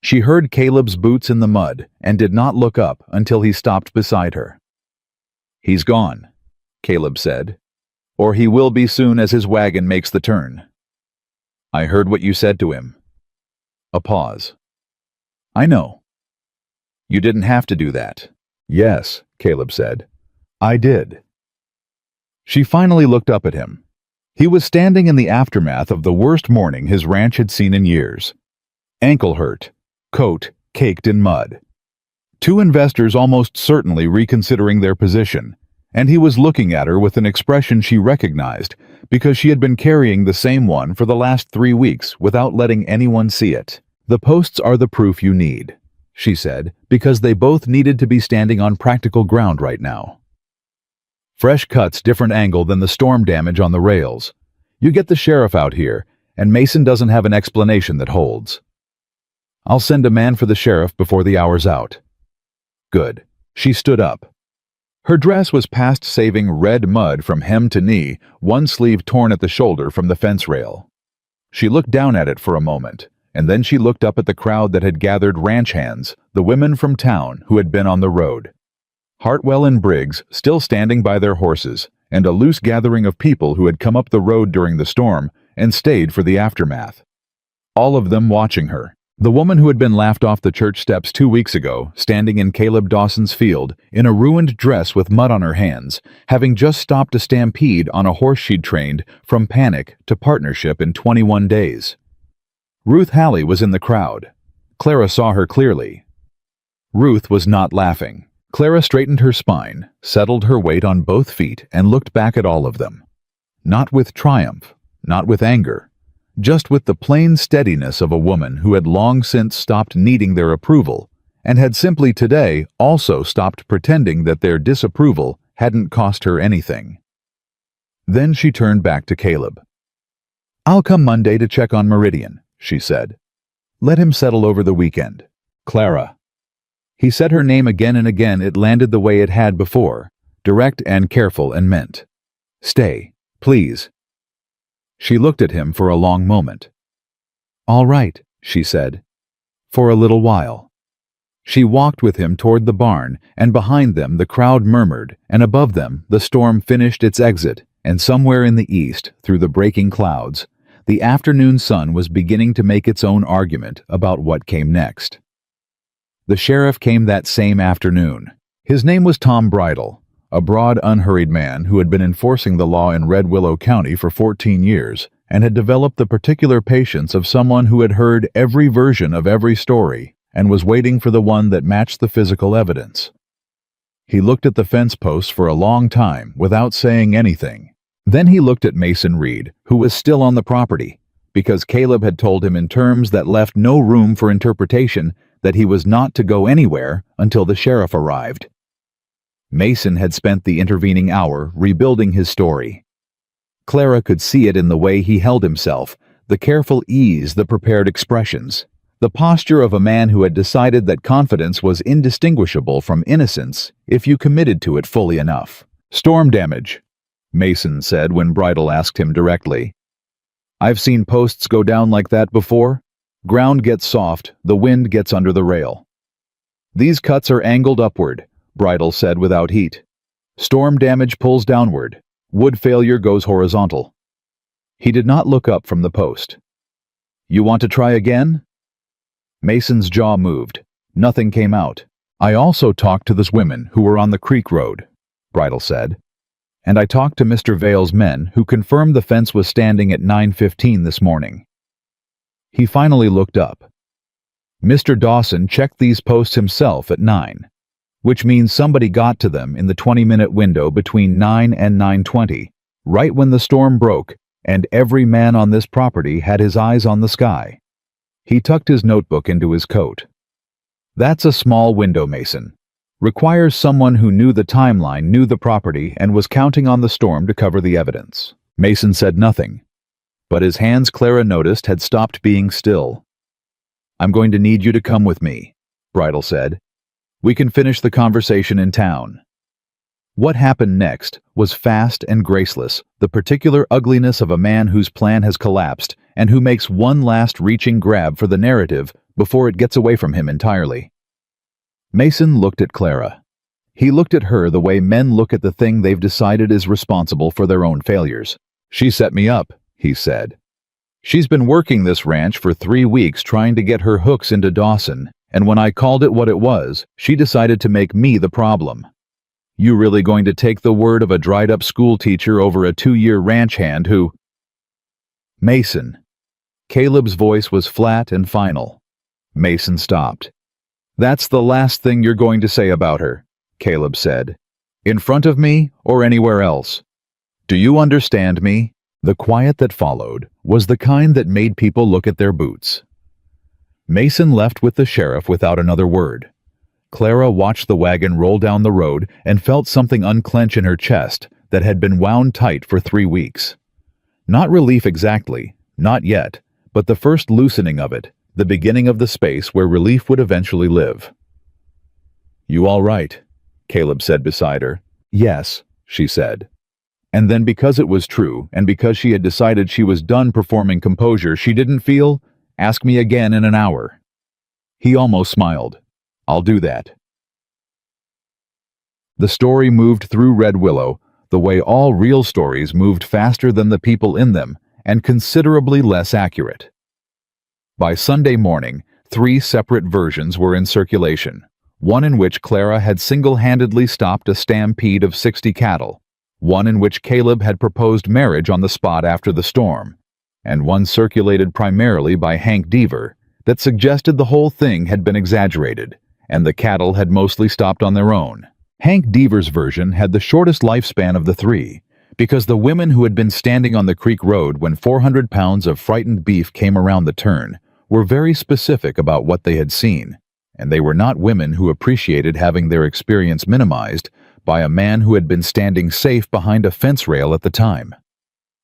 She heard Caleb's boots in the mud and did not look up until he stopped beside her. "He's gone," Caleb said, "or he will be soon as his wagon makes the turn." "I heard what you said to him." A pause. "I know." "You didn't have to do that." "Yes," Caleb said. "I did." She finally looked up at him. He was standing in the aftermath of the worst morning his ranch had seen in years. Ankle hurt. Coat caked in mud. Two investors almost certainly reconsidering their position, and he was looking at her with an expression she recognized because she had been carrying the same one for the last 3 weeks without letting anyone see it. "The posts are the proof you need," she said, because they both needed to be standing on practical ground right now. "Fresh cuts, different angle than the storm damage on the rails. You get the sheriff out here, and Mason doesn't have an explanation that holds. I'll send a man for the sheriff before the hour's out." Good. She stood up. Her dress was past saving red mud from hem to knee, one sleeve torn at the shoulder from the fence rail. She looked down at it for a moment, and then she looked up at the crowd that had gathered ranch hands, the women from town who had been on the road. Hartwell and Briggs still standing by their horses, and a loose gathering of people who had come up the road during the storm and stayed for the aftermath. All of them watching her. The woman who had been laughed off the church steps 2 weeks ago, standing in Caleb Dawson's field, in a ruined dress with mud on her hands, having just stopped a stampede on a horse she'd trained from panic to partnership in 21 days. Ruth Halley was in the crowd. Clara saw her clearly. Ruth was not laughing. Clara straightened her spine, settled her weight on both feet, and looked back at all of them. Not with triumph, not with anger, just with the plain steadiness of a woman who had long since stopped needing their approval and had simply today also stopped pretending that their disapproval hadn't cost her anything. Then she turned back to Caleb. "I'll come Monday to check on Meridian," she said. "Let him settle over the weekend. Clara." He said her name again and again. It landed the way it had before, direct and careful, and meant, "Stay, please." She looked at him for a long moment. "All right," she said. "For a little while." She walked with him toward the barn, and behind them the crowd murmured, and above them the storm finished its exit, and somewhere in the east, through the breaking clouds, the afternoon sun was beginning to make its own argument about what came next. The sheriff came that same afternoon. His name was Tom Bridle, a broad, unhurried man who had been enforcing the law in Red Willow County for 14 years and had developed the particular patience of someone who had heard every version of every story and was waiting for the one that matched the physical evidence. He looked at the fence posts for a long time without saying anything. Then he looked at Mason Reed, who was still on the property, because Caleb had told him in terms that left no room for interpretation that he was not to go anywhere until the sheriff arrived. Mason had spent the intervening hour rebuilding his story. Clara could see it in the way he held himself, the careful ease, the prepared expressions, the posture of a man who had decided that confidence was indistinguishable from innocence if you committed to it fully enough. "Storm damage," Mason said when Bridle asked him directly. "I've seen posts go down like that before. Ground gets soft, the wind gets under the rail. These cuts are angled upward," Bridle said without heat. "Storm damage pulls downward. Wood failure goes horizontal." He did not look up from the post. "You want to try again?" Mason's jaw moved. Nothing came out. "I also talked to those women who were on the creek road," Bridle said. "And I talked to Mr. Vale's men who confirmed the fence was standing at 9:15 this morning." He finally looked up. "Mr. Dawson checked these posts himself at 9. Which means somebody got to them in the 20-minute window between 9 and 9:20, right when the storm broke, and every man on this property had his eyes on the sky." He tucked his notebook into his coat. "That's a small window, Mason. Requires someone who knew the timeline, knew the property, and was counting on the storm to cover the evidence." Mason said nothing, but his hands, Clara noticed, had stopped being still. "I'm going to need you to come with me," Bridle said. "We can finish the conversation in town." What happened next was fast and graceless, the particular ugliness of a man whose plan has collapsed and who makes one last reaching grab for the narrative before it gets away from him entirely. Mason looked at Clara. He looked at her the way men look at the thing they've decided is responsible for their own failures. "She set me up," he said. "She's been working this ranch for 3 weeks trying to get her hooks into Dawson, and when I called it what it was, she decided to make me the problem. You really going to take the word of a dried-up schoolteacher over a 2-year ranch hand who—" "Mason." Caleb's voice was flat and final. Mason stopped. That's the last thing you're going to say about her, Caleb said. In front of me or anywhere else. Do you understand me? The quiet that followed was the kind that made people look at their boots. Mason left with the sheriff without another word. Clara watched the wagon roll down the road and felt something unclench in her chest that had been wound tight for 3 weeks. Not relief exactly, not yet, but the first loosening of it, the beginning of the space where relief would eventually live. You all right? Caleb said beside her. Yes, she said. And then because it was true, and because she had decided she was done performing composure she didn't feel, ask me again in an hour. He almost smiled. I'll do that. The story moved through Red Willow, the way all real stories moved, faster than the people in them, and considerably less accurate. By Sunday morning, 3 separate versions were in circulation, one in which Clara had single-handedly stopped a stampede of 60 cattle, one in which Caleb had proposed marriage on the spot after the storm, and one circulated primarily by Hank Deaver that suggested the whole thing had been exaggerated, and the cattle had mostly stopped on their own. Hank Deaver's version had the shortest lifespan of the 3, because the women who had been standing on the creek road when 400 pounds of frightened beef came around the turn were very specific about what they had seen, and they were not women who appreciated having their experience minimized by a man who had been standing safe behind a fence rail at the time.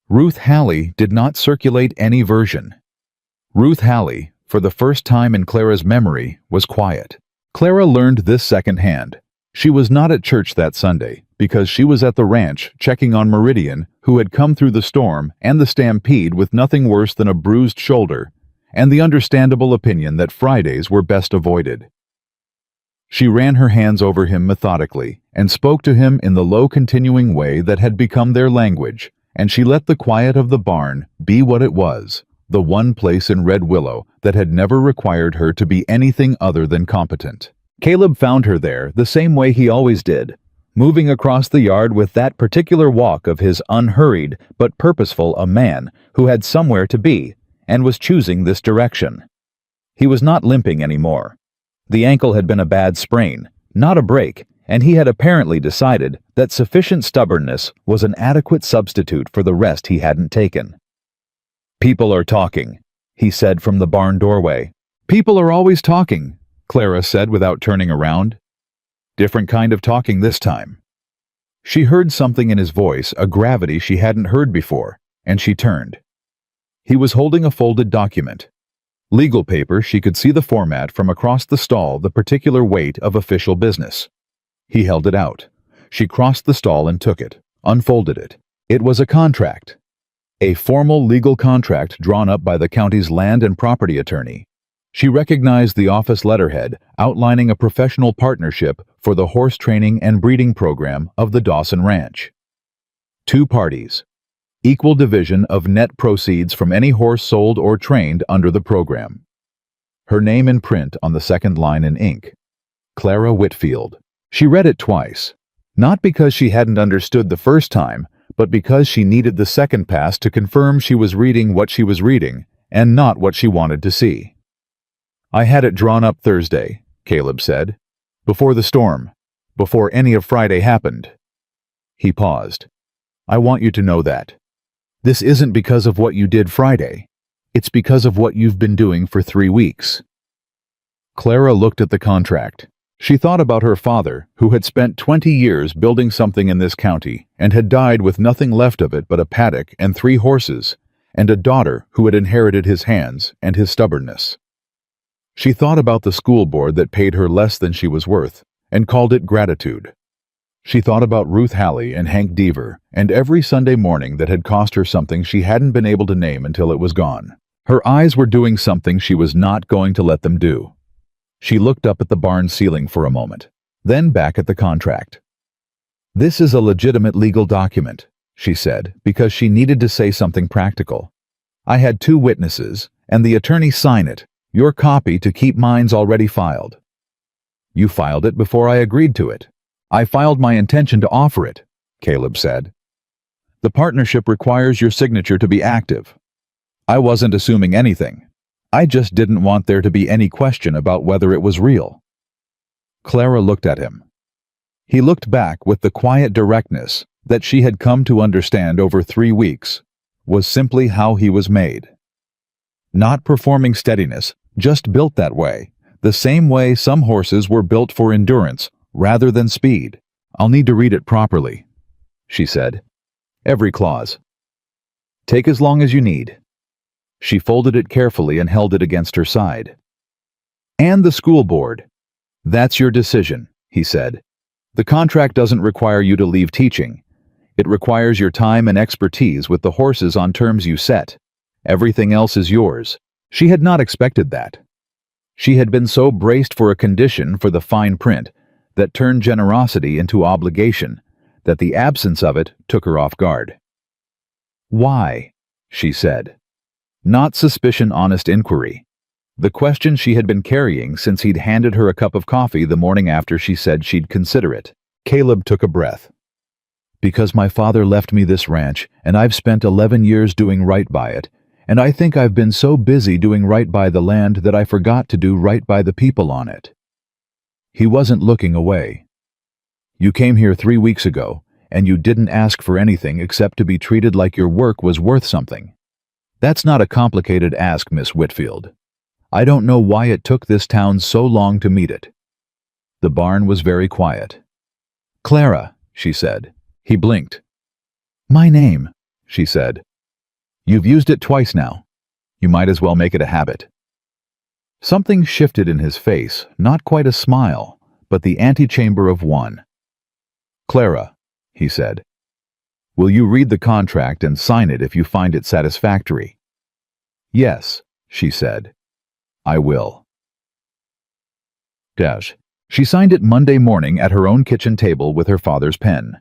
Ruth Halley did not circulate any version. Ruth Halley, for the first time in Clara's memory, was quiet. Clara learned this secondhand. She was not at church that Sunday because she was at the ranch checking on Meridian, who had come through the storm and the stampede with nothing worse than a bruised shoulder and the understandable opinion that Fridays were best avoided. She ran her hands over him methodically and spoke to him in the low continuing way that had become their language, and she let the quiet of the barn be what it was, the one place in Red Willow that had never required her to be anything other than competent. Caleb found her there the same way he always did, moving across the yard with that particular walk of his, unhurried but purposeful, a man who had somewhere to be and was choosing this direction. He was not limping anymore. The ankle had been a bad sprain, not a break, and he had apparently decided that sufficient stubbornness was an adequate substitute for the rest he hadn't taken. People are talking, he said from the barn doorway. People are always talking, Clara said without turning around. Different kind of talking this time. She heard something in his voice, a gravity she hadn't heard before, and she turned. He was holding a folded document. Legal paper, she could see the format from across the stall, the particular weight of official business. He held it out. She crossed the stall and took it, unfolded it. It was a contract. A formal legal contract drawn up by the county's land and property attorney. She recognized the office letterhead outlining a professional partnership for the horse training and breeding program of the Dawson Ranch. 2 parties. Equal division of net proceeds from any horse sold or trained under the program. Her name in print on the second line in ink. Clara Whitfield. She read it twice, not because she hadn't understood the first time, but because she needed the second pass to confirm she was reading what she was reading and not what she wanted to see. I had it drawn up Thursday, Caleb said, before the storm, before any of Friday happened. He paused. I want you to know that. This isn't because of what you did Friday. It's because of what you've been doing for 3 weeks. Clara looked at the contract. She thought about her father, who had spent 20 years building something in this county and had died with nothing left of it but a paddock and 3 horses, and a daughter who had inherited his hands and his stubbornness. She thought about the school board that paid her less than she was worth and called it gratitude. She thought about Ruth Halley and Hank Deaver and every Sunday morning that had cost her something she hadn't been able to name until it was gone. Her eyes were doing something she was not going to let them do. She looked up at the barn ceiling for a moment, then back at the contract. This is a legitimate legal document, she said, because she needed to say something practical. I had 2 witnesses, and the attorney signed it, your copy to keep mine's already filed. You filed it before I agreed to it. I filed my intention to offer it, Caleb said. The partnership requires your signature to be active. I wasn't assuming anything. I just didn't want there to be any question about whether it was real." Clara looked at him. He looked back with the quiet directness that she had come to understand over 3 weeks was simply how he was made. Not performing steadiness, just built that way, the same way some horses were built for endurance rather than speed. "I'll need to read it properly," she said. "Every clause. Take as long as you need." She folded it carefully and held it against her side. "And the school board. That's your decision," he said. "The contract doesn't require you to leave teaching. It requires your time and expertise with the horses on terms you set. Everything else is yours." She had not expected that. She had been so braced for a condition for the fine print that turned generosity into obligation that the absence of it took her off guard. "Why?" she said. Not suspicion, honest inquiry. The question she had been carrying since he'd handed her a cup of coffee the morning after she said she'd consider it. Caleb took a breath. "Because my father left me this ranch, and I've spent 11 years doing right by it, and I think I've been so busy doing right by the land that I forgot to do right by the people on it." He wasn't looking away. "You came here 3 weeks ago, and you didn't ask for anything except to be treated like your work was worth something. That's not a complicated ask, Miss Whitfield. I don't know why it took this town so long to meet it." The barn was very quiet. "Clara," she said. He blinked. "My name," she said. "You've used it twice now. You might as well make it a habit." Something shifted in his face, not quite a smile, but the antechamber of one. "Clara," he said, "will you read the contract and sign it if you find it satisfactory?" "Yes," she said. "I will." She signed it Monday morning at her own kitchen table with her father's pen.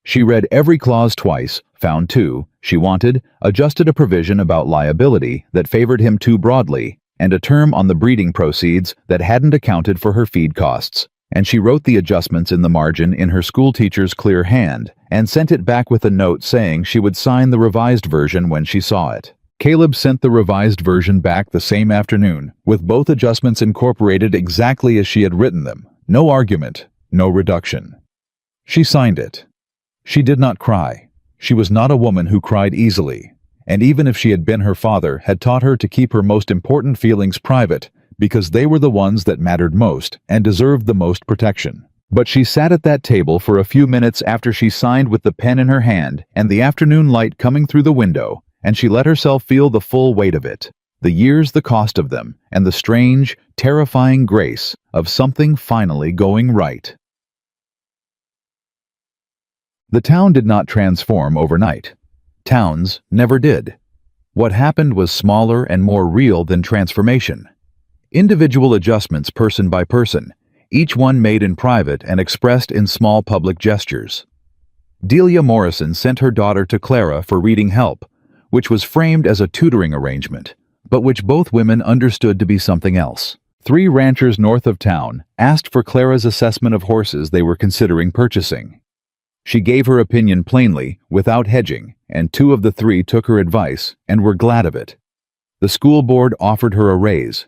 She read every clause twice, found 2 she wanted, adjusted a provision about liability that favored him too broadly, and a term on the breeding proceeds that hadn't accounted for her feed costs, and she wrote the adjustments in the margin in her schoolteacher's clear hand and sent it back with a note saying she would sign the revised version when she saw it. Caleb sent the revised version back the same afternoon, with both adjustments incorporated exactly as she had written them. No argument, no reduction. She signed it. She did not cry. She was not a woman who cried easily, and even if she had been her father, had taught her to keep her most important feelings private, because they were the ones that mattered most and deserved the most protection. But she sat at that table for a few minutes after she signed with the pen in her hand and the afternoon light coming through the window, and she let herself feel the full weight of it, the years, the cost of them, and the strange, terrifying grace of something finally going right. The town did not transform overnight. Towns never did. What happened was smaller and more real than transformation. Individual adjustments person by person, each one made in private and expressed in small public gestures. Delia Morrison sent her daughter to Clara for reading help, which was framed as a tutoring arrangement, but which both women understood to be something else. 3 ranchers north of town asked for Clara's assessment of horses they were considering purchasing. She gave her opinion plainly, without hedging, and 2 of the 3 took her advice and were glad of it. The school board offered her a raise.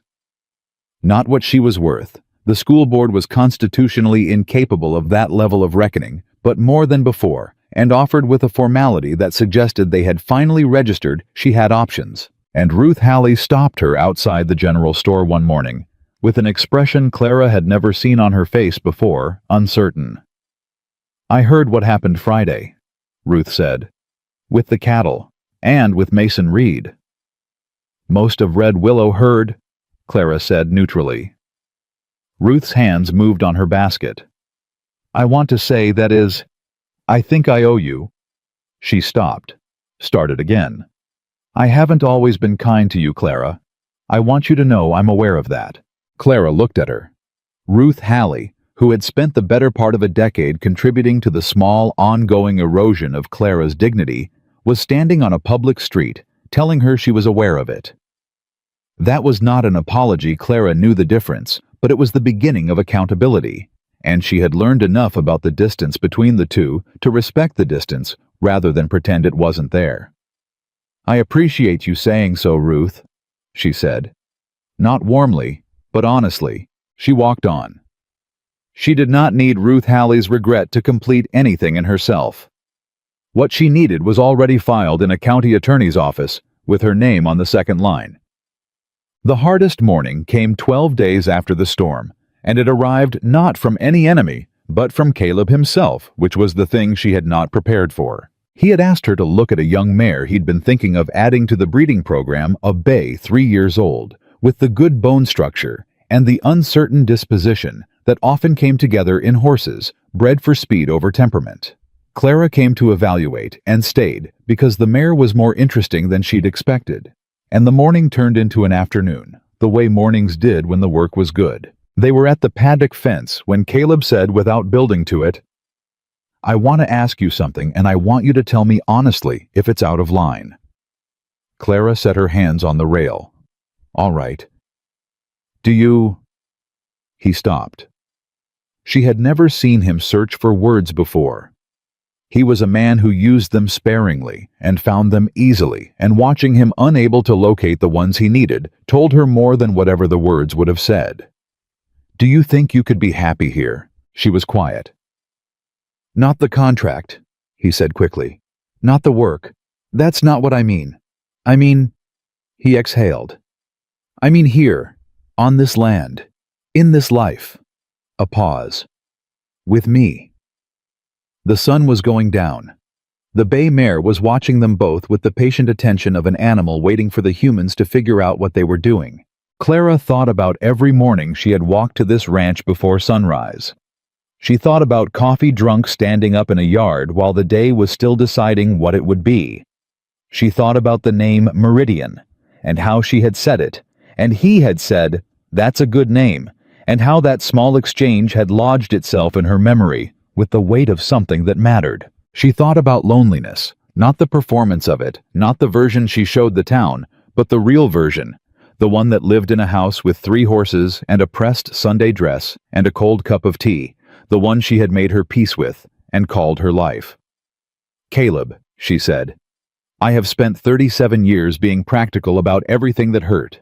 Not what she was worth. The school board was constitutionally incapable of that level of reckoning, but more than before, and offered with a formality that suggested they had finally registered she had options. And Ruth Halley stopped her outside the general store one morning, with an expression Clara had never seen on her face before, uncertain. "I heard what happened Friday," Ruth said. "With the cattle, and with Mason Reed." "Most of Red Willow heard," Clara said neutrally. Ruth's hands moved on her basket. "I want to say, that is, I think I owe you." She stopped, started again. "I haven't always been kind to you, Clara. I want you to know I'm aware of that." Clara looked at her. Ruth Halley, who had spent the better part of a decade contributing to the small, ongoing erosion of Clara's dignity, was standing on a public street, telling her she was aware of it. That was not an apology. Clara knew the difference, but it was the beginning of accountability, and she had learned enough about the distance between the two to respect the distance rather than pretend it wasn't there. "I appreciate you saying so, Ruth," she said. Not warmly, but honestly. She walked on. She did not need Ruth Halley's regret to complete anything in herself. What she needed was already filed in a county attorney's office, with her name on the second line. The hardest morning came 12 days after the storm, and it arrived not from any enemy, but from Caleb himself, which was the thing she had not prepared for. He had asked her to look at a young mare he'd been thinking of adding to the breeding program, a bay 3 years old, with the good bone structure and the uncertain disposition that often came together in horses, bred for speed over temperament. Clara came to evaluate and stayed because the mare was more interesting than she'd expected. And the morning turned into an afternoon, the way mornings did when the work was good. They were at the paddock fence when Caleb said without building to it, "I want to ask you something, and I want you to tell me honestly if it's out of line." Clara set her hands on the rail. "All right." "Do you—" He stopped. She had never seen him search for words before. He was a man who used them sparingly and found them easily, and watching him unable to locate the ones he needed told her more than whatever the words would have said. "Do you think you could be happy here?" She was quiet. "Not the contract," he said quickly. "Not the work. That's not what I mean. I mean—" He exhaled. "I mean here, on this land, in this life." A pause. "With me." The sun was going down. The bay mare was watching them both with the patient attention of an animal waiting for the humans to figure out what they were doing. Clara thought about every morning she had walked to this ranch before sunrise. She thought about coffee drunk standing up in a yard while the day was still deciding what it would be. She thought about the name Meridian, and how she had said it, and he had said, "That's a good name," and how that small exchange had lodged itself in her memory with the weight of something that mattered. She thought about loneliness, not the performance of it, not the version she showed the town, but the real version, the one that lived in a house with 3 horses and a pressed Sunday dress and a cold cup of tea, the one she had made her peace with and called her life. "Caleb," she said, "I have spent 37 years being practical about everything that hurt.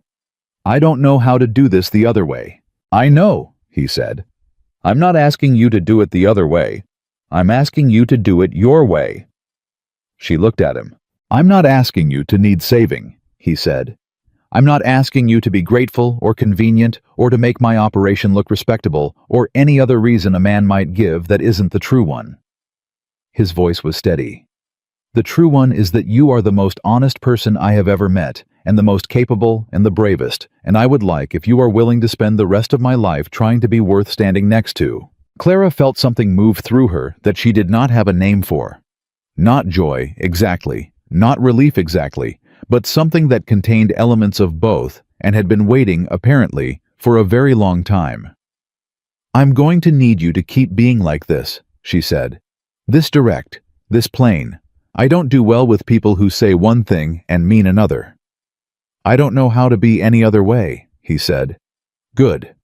I don't know how to do this the other way." "I know," he said. "I'm not asking you to do it the other way. I'm asking you to do it your way." She looked at him. "I'm not asking you to need saving," he said. "I'm not asking you to be grateful or convenient or to make my operation look respectable or any other reason a man might give that isn't the true one." His voice was steady. "The true one is that you are the most honest person I have ever met, and the most capable and the bravest, and I would like if you are willing to spend the rest of my life trying to be worth standing next to." Clara felt something move through her that she did not have a name for. Not joy, exactly, not relief exactly, but something that contained elements of both and had been waiting, apparently, for a very long time. "I'm going to need you to keep being like this," she said. "This direct, this plain. I don't do well with people who say one thing and mean another." "I don't know how to be any other way," he said. "Good."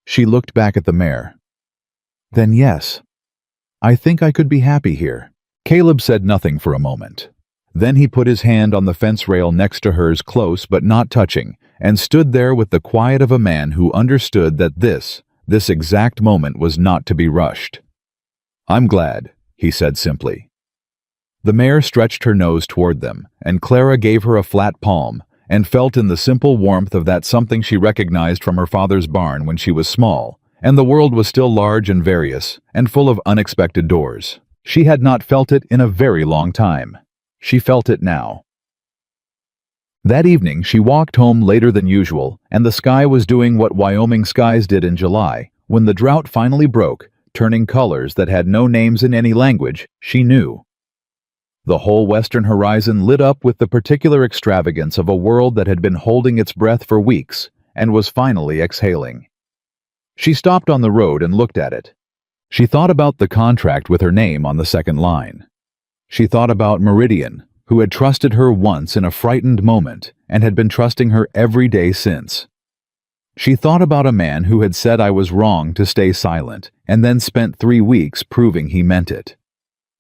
She looked back at the mare. "Then yes. I think I could be happy here." Caleb said nothing for a moment. Then he put his hand on the fence rail next to hers, close but not touching, and stood there with the quiet of a man who understood that this exact moment was not to be rushed. "I'm glad," he said simply. The mare stretched her nose toward them, and Clara gave her a flat palm, and felt in the simple warmth of that something she recognized from her father's barn when she was small, and the world was still large and various, and full of unexpected doors. She had not felt it in a very long time. She felt it now. That evening she walked home later than usual, and the sky was doing what Wyoming skies did in July, when the drought finally broke, turning colors that had no names in any language she knew. The whole western horizon lit up with the particular extravagance of a world that had been holding its breath for weeks and was finally exhaling. She stopped on the road and looked at it. She thought about the contract with her name on the second line. She thought about Meridian, who had trusted her once in a frightened moment and had been trusting her every day since. She thought about a man who had said I was wrong to stay silent and then spent 3 weeks proving he meant it.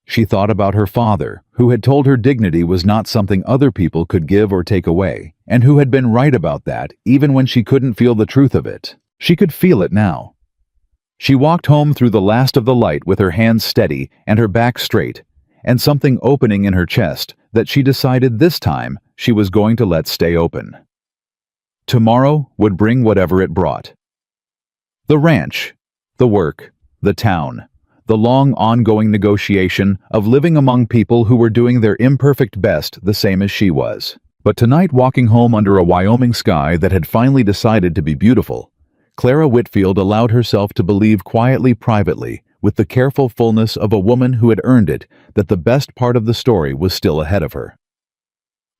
She thought about her father, who had told her dignity was not something other people could give or take away, and who had been right about that even when she couldn't feel the truth of it. She could feel it now. She walked home through the last of the light with her hands steady and her back straight, and something opening in her chest that she decided this time she was going to let stay open. Tomorrow would bring whatever it brought. The ranch, the work, the town, the long ongoing negotiation of living among people who were doing their imperfect best the same as she was. But tonight, walking home under a Wyoming sky that had finally decided to be beautiful, Clara Whitfield allowed herself to believe quietly, privately, with the careful fullness of a woman who had earned it, that the best part of the story was still ahead of her.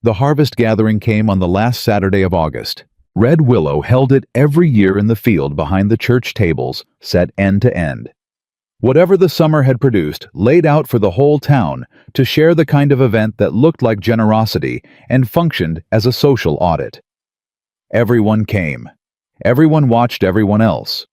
The harvest gathering came on the last Saturday of August. Red Willow held it every year in the field behind the church tables, set end to end. Whatever the summer had produced, laid out for the whole town to share the kind of event that looked like generosity and functioned as a social audit. Everyone came. Everyone watched everyone else.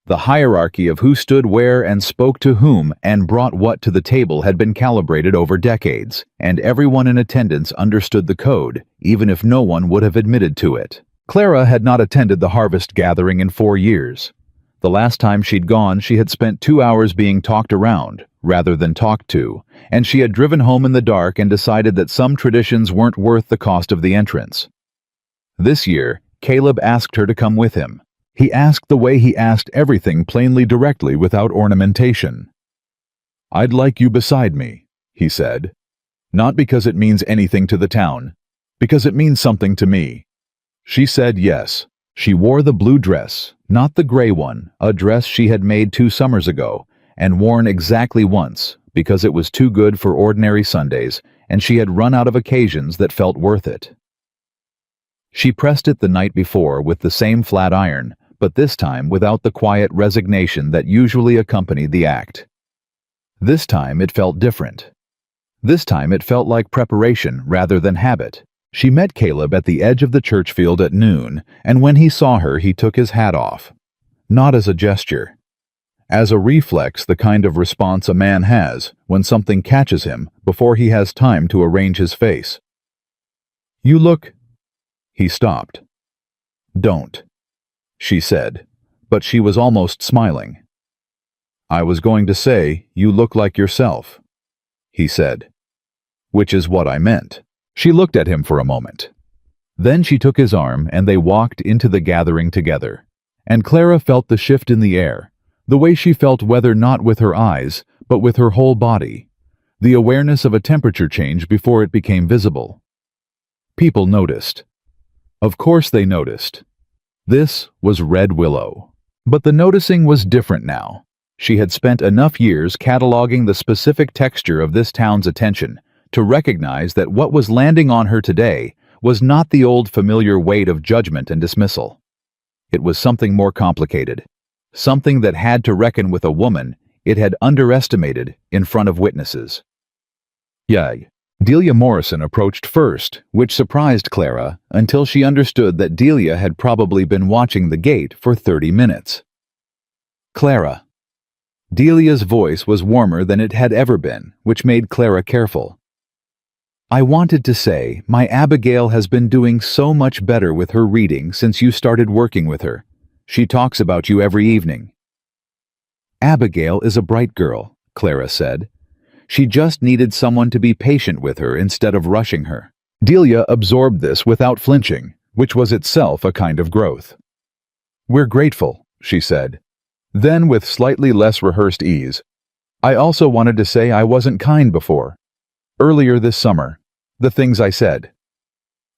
The hierarchy of who stood where and spoke to whom and brought what to the table had been calibrated over decades, and everyone in attendance understood the code, even if no one would have admitted to it. Clara had not attended the harvest gathering in 4 years. The last time she'd gone, she had spent 2 hours being talked around, rather than talked to, and she had driven home in the dark and decided that some traditions weren't worth the cost of the entrance. This year, Caleb asked her to come with him. He asked the way he asked everything, plainly, directly, without ornamentation. "I'd like you beside me," he said. "Not because it means anything to the town, because it means something to me." She said yes. She wore the blue dress, not the gray one, a dress she had made 2 summers ago, and worn exactly once, because it was too good for ordinary Sundays, and she had run out of occasions that felt worth it. She pressed it the night before with the same flat iron, but this time without the quiet resignation that usually accompanied the act. This time it felt different. This time it felt like preparation rather than habit. She met Caleb at the edge of the church field at noon, and when he saw her, he took his hat off. Not as a gesture. As a reflex, the kind of response a man has when something catches him before he has time to arrange his face. "You look—" He stopped. "Don't," she said, but she was almost smiling. "I was going to say, you look like yourself," he said. "Which is what I meant." She looked at him for a moment. Then she took his arm and they walked into the gathering together. And Clara felt the shift in the air, the way she felt, whether not with her eyes, but with her whole body, the awareness of a temperature change before it became visible. People noticed. Of course they noticed. This was Red Willow. But the noticing was different now. She had spent enough years cataloging the specific texture of this town's attention to recognize that what was landing on her today was not the old familiar weight of judgment and dismissal. It was something more complicated, something that had to reckon with a woman it had underestimated in front of witnesses. Yay. Delia Morrison approached first, which surprised Clara until she understood that Delia had probably been watching the gate for 30 minutes. "Clara." Delia's voice was warmer than it had ever been, which made Clara careful. "I wanted to say, my Abigail has been doing so much better with her reading since you started working with her. She talks about you every evening." "Abigail is a bright girl," Clara said. "She just needed someone to be patient with her instead of rushing her." Delia absorbed this without flinching, which was itself a kind of growth. "We're grateful," she said. Then, with slightly less rehearsed ease, "I also wanted to say I wasn't kind before. Earlier this summer. The things I said."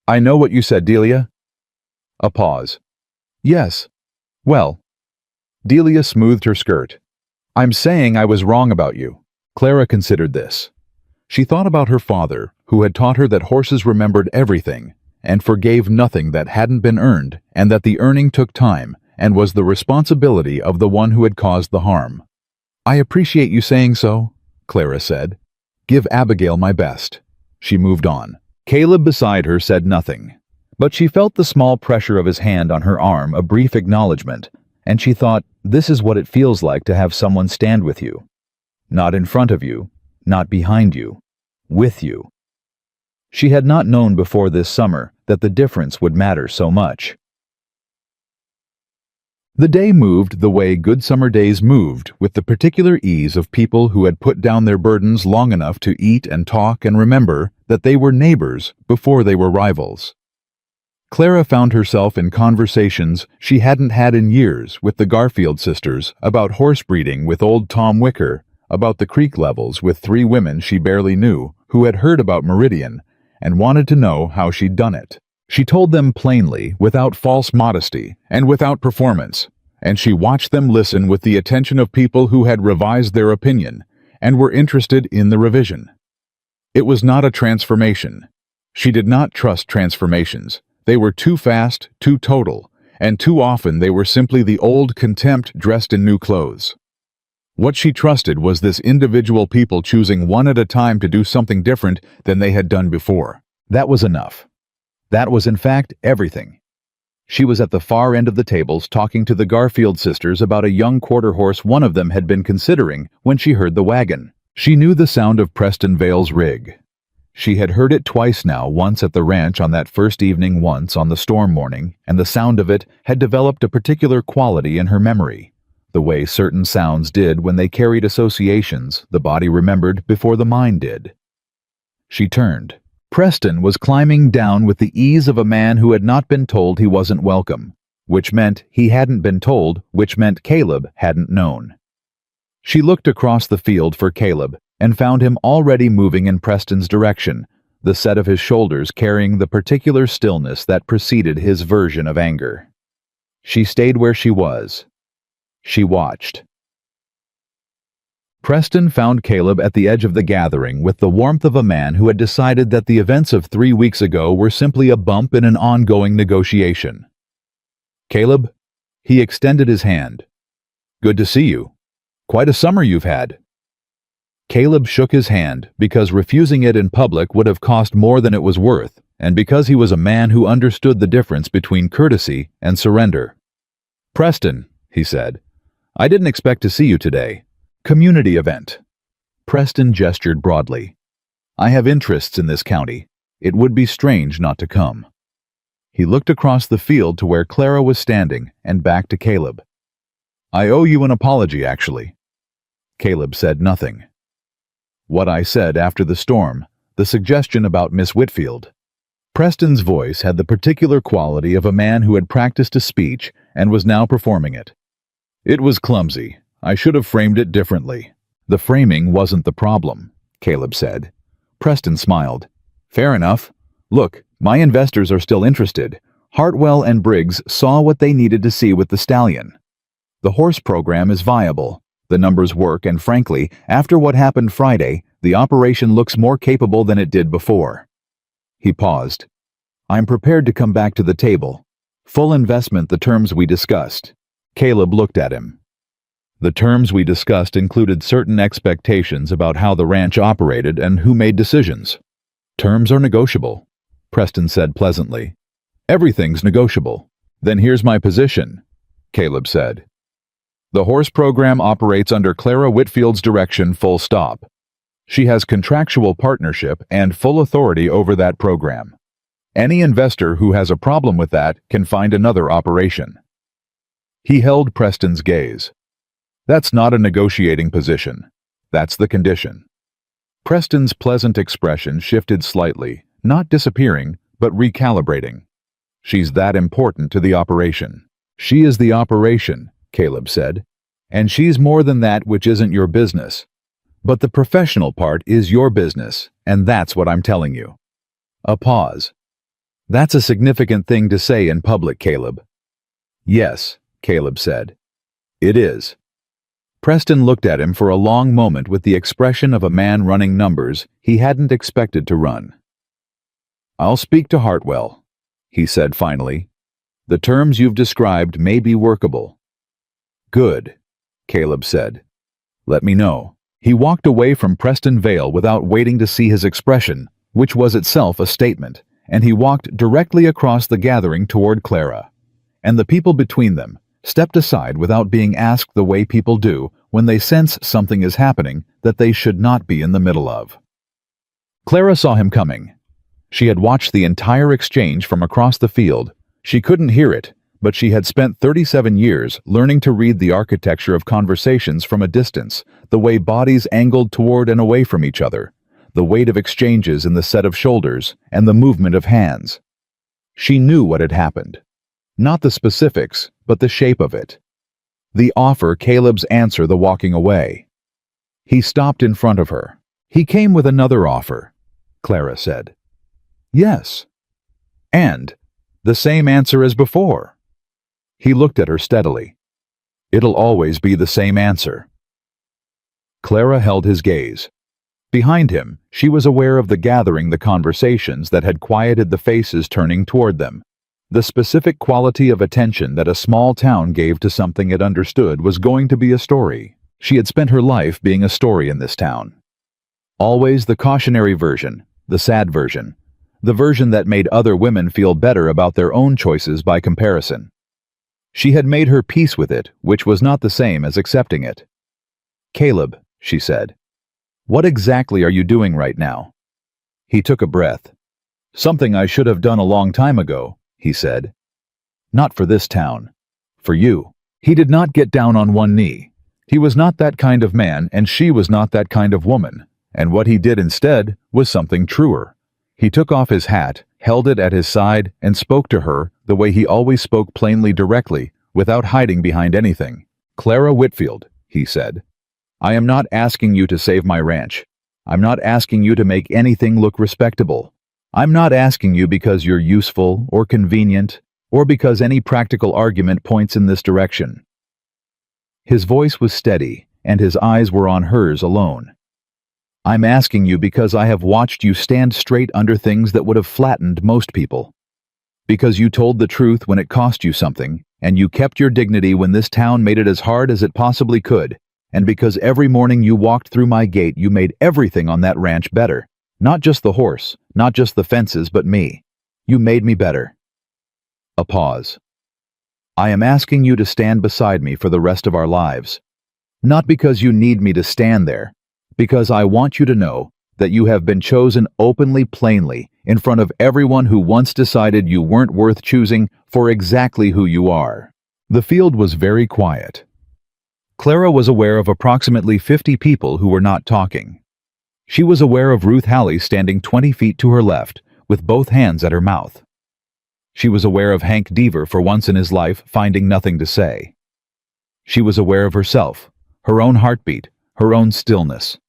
"I know what you said, Delia." A pause. "Yes. Well." Delia smoothed her skirt. "I'm saying I was wrong about you." Clara considered this. She thought about her father, who had taught her that horses remembered everything and forgave nothing that hadn't been earned, and that the earning took time and was the responsibility of the one who had caused the harm. "I appreciate you saying so," Clara said. "Give Abigail my best." She moved on. Caleb beside her said nothing, but she felt the small pressure of his hand on her arm, a brief acknowledgement, and she thought, this is what it feels like to have someone stand with you. Not in front of you, not behind you, with you. She had not known before this summer that the difference would matter so much. The day moved the way good summer days moved, with the particular ease of people who had put down their burdens long enough to eat and talk and remember that they were neighbors before they were rivals. Clara found herself in conversations she hadn't had in years with the Garfield sisters about horse breeding with old Tom Wicker, about the creek levels with 3 women she barely knew who had heard about Meridian and wanted to know how she'd done it. She told them plainly, without false modesty and without performance, and she watched them listen with the attention of people who had revised their opinion and were interested in the revision. It was not a transformation. She did not trust transformations. They were too fast, too total, and too often they were simply the old contempt dressed in new clothes. What she trusted was this individual people choosing one at a time to do something different than they had done before. That was enough. That was in fact everything. She was at the far end of the tables talking to the Garfield sisters about a young quarter horse one of them had been considering when she heard the wagon. She knew the sound of Preston Vale's rig. She had heard it twice now, once at the ranch on that first evening, once on the storm morning, and the sound of it had developed a particular quality in her memory, the way certain sounds did when they carried associations the body remembered before the mind did. She turned. Preston was climbing down with the ease of a man who had not been told he wasn't welcome, which meant he hadn't been told, which meant Caleb hadn't known. She looked across the field for Caleb and found him already moving in Preston's direction, the set of his shoulders carrying the particular stillness that preceded his version of anger. She stayed where she was. She watched. Preston found Caleb at the edge of the gathering with the warmth of a man who had decided that the events of 3 weeks ago were simply a bump in an ongoing negotiation. "Caleb?" He extended his hand. "Good to see you. Quite a summer you've had." Caleb shook his hand because refusing it in public would have cost more than it was worth, and because he was a man who understood the difference between courtesy and surrender. "Preston," he said, "I didn't expect to see you today. Community event." Preston gestured broadly. "I have interests in this county. It would be strange not to come." He looked across the field to where Clara was standing and back to Caleb. "I owe you an apology, actually." Caleb said nothing. "What I said after the storm, the suggestion about Miss Whitfield." Preston's voice had the particular quality of a man who had practiced a speech and was now performing it. "It was clumsy. I should have framed it differently." "The framing wasn't the problem," Caleb said. Preston smiled. "Fair enough. Look, my investors are still interested. Hartwell and Briggs saw what they needed to see with the Stallion. The horse program is viable. The numbers work, and frankly, after what happened Friday, the operation looks more capable than it did before." He paused. "I'm prepared to come back to the table. Full investment, the terms we discussed." Caleb looked at him. "The terms we discussed included certain expectations about how the ranch operated and who made decisions." "Terms are negotiable," Preston said pleasantly. "Everything's negotiable." "Then here's my position," Caleb said. "The horse program operates under Clara Whitfield's direction, full stop. She has contractual partnership and full authority over that program. Any investor who has a problem with that can find another operation." He held Preston's gaze. "That's not a negotiating position. That's the condition." Preston's pleasant expression shifted slightly, not disappearing, but recalibrating. "She's that important to the operation." "She is the operation," Caleb said, "and she's more than that, which isn't your business. But the professional part is your business, and that's what I'm telling you." A pause. "That's a significant thing to say in public, Caleb." "Yes," Caleb said. "It is." Preston looked at him for a long moment with the expression of a man running numbers he hadn't expected to run. "I'll speak to Hartwell," he said finally. "The terms you've described may be workable." "Good," Caleb said. "Let me know." He walked away from Preston Vale without waiting to see his expression, which was itself a statement, and he walked directly across the gathering toward Clara. And the people between them stepped aside without being asked the way people do when they sense something is happening that they should not be in the middle of. Clara saw him coming. She had watched the entire exchange from across the field. She couldn't hear it, but she had spent 37 years learning to read the architecture of conversations from a distance, the way bodies angled toward and away from each other, the weight of exchanges in the set of shoulders, and the movement of hands. She knew what had happened. Not the specifics, but the shape of it. The offer, Caleb's answer, the walking away. He stopped in front of her. He came with another offer, Clara said. Yes. And the same answer as before. He looked at her steadily. It'll always be the same answer. Clara held his gaze. Behind him, she was aware of the conversations that had quieted the faces turning toward them. The specific quality of attention that a small town gave to something it understood was going to be a story. She had spent her life being a story in this town. Always the cautionary version, the sad version, the version that made other women feel better about their own choices by comparison. She had made her peace with it, which was not the same as accepting it. Caleb, she said, what exactly are you doing right now? He took a breath. Something I should have done a long time ago, he said. Not for this town. For you. He did not get down on one knee. He was not that kind of man, and she was not that kind of woman. And what he did instead was something truer. He took off his hat, held it at his side, and spoke to her the way he always spoke, plainly, directly, without hiding behind anything. Clara Whitfield, he said, I am not asking you to save my ranch. I'm not asking you to make anything look respectable. I'm not asking you because you're useful or convenient or because any practical argument points in this direction. His voice was steady, and his eyes were on hers alone. I'm asking you because I have watched you stand straight under things that would have flattened most people. Because you told the truth when it cost you something, and you kept your dignity when this town made it as hard as it possibly could, and because every morning you walked through my gate you made everything on that ranch better. Not just the horse, not just the fences, but me. You made me better. A pause. I am asking you to stand beside me for the rest of our lives. Not because you need me to stand there, because I want you to know that you have been chosen openly, plainly, in front of everyone who once decided you weren't worth choosing for exactly who you are. The field was very quiet. Clara was aware of approximately 50 people who were not talking. She was aware of Ruth Halley standing 20 feet to her left, with both hands at her mouth. She was aware of Hank Deaver, for once in his life, finding nothing to say. She was aware of herself, her own heartbeat, her own stillness.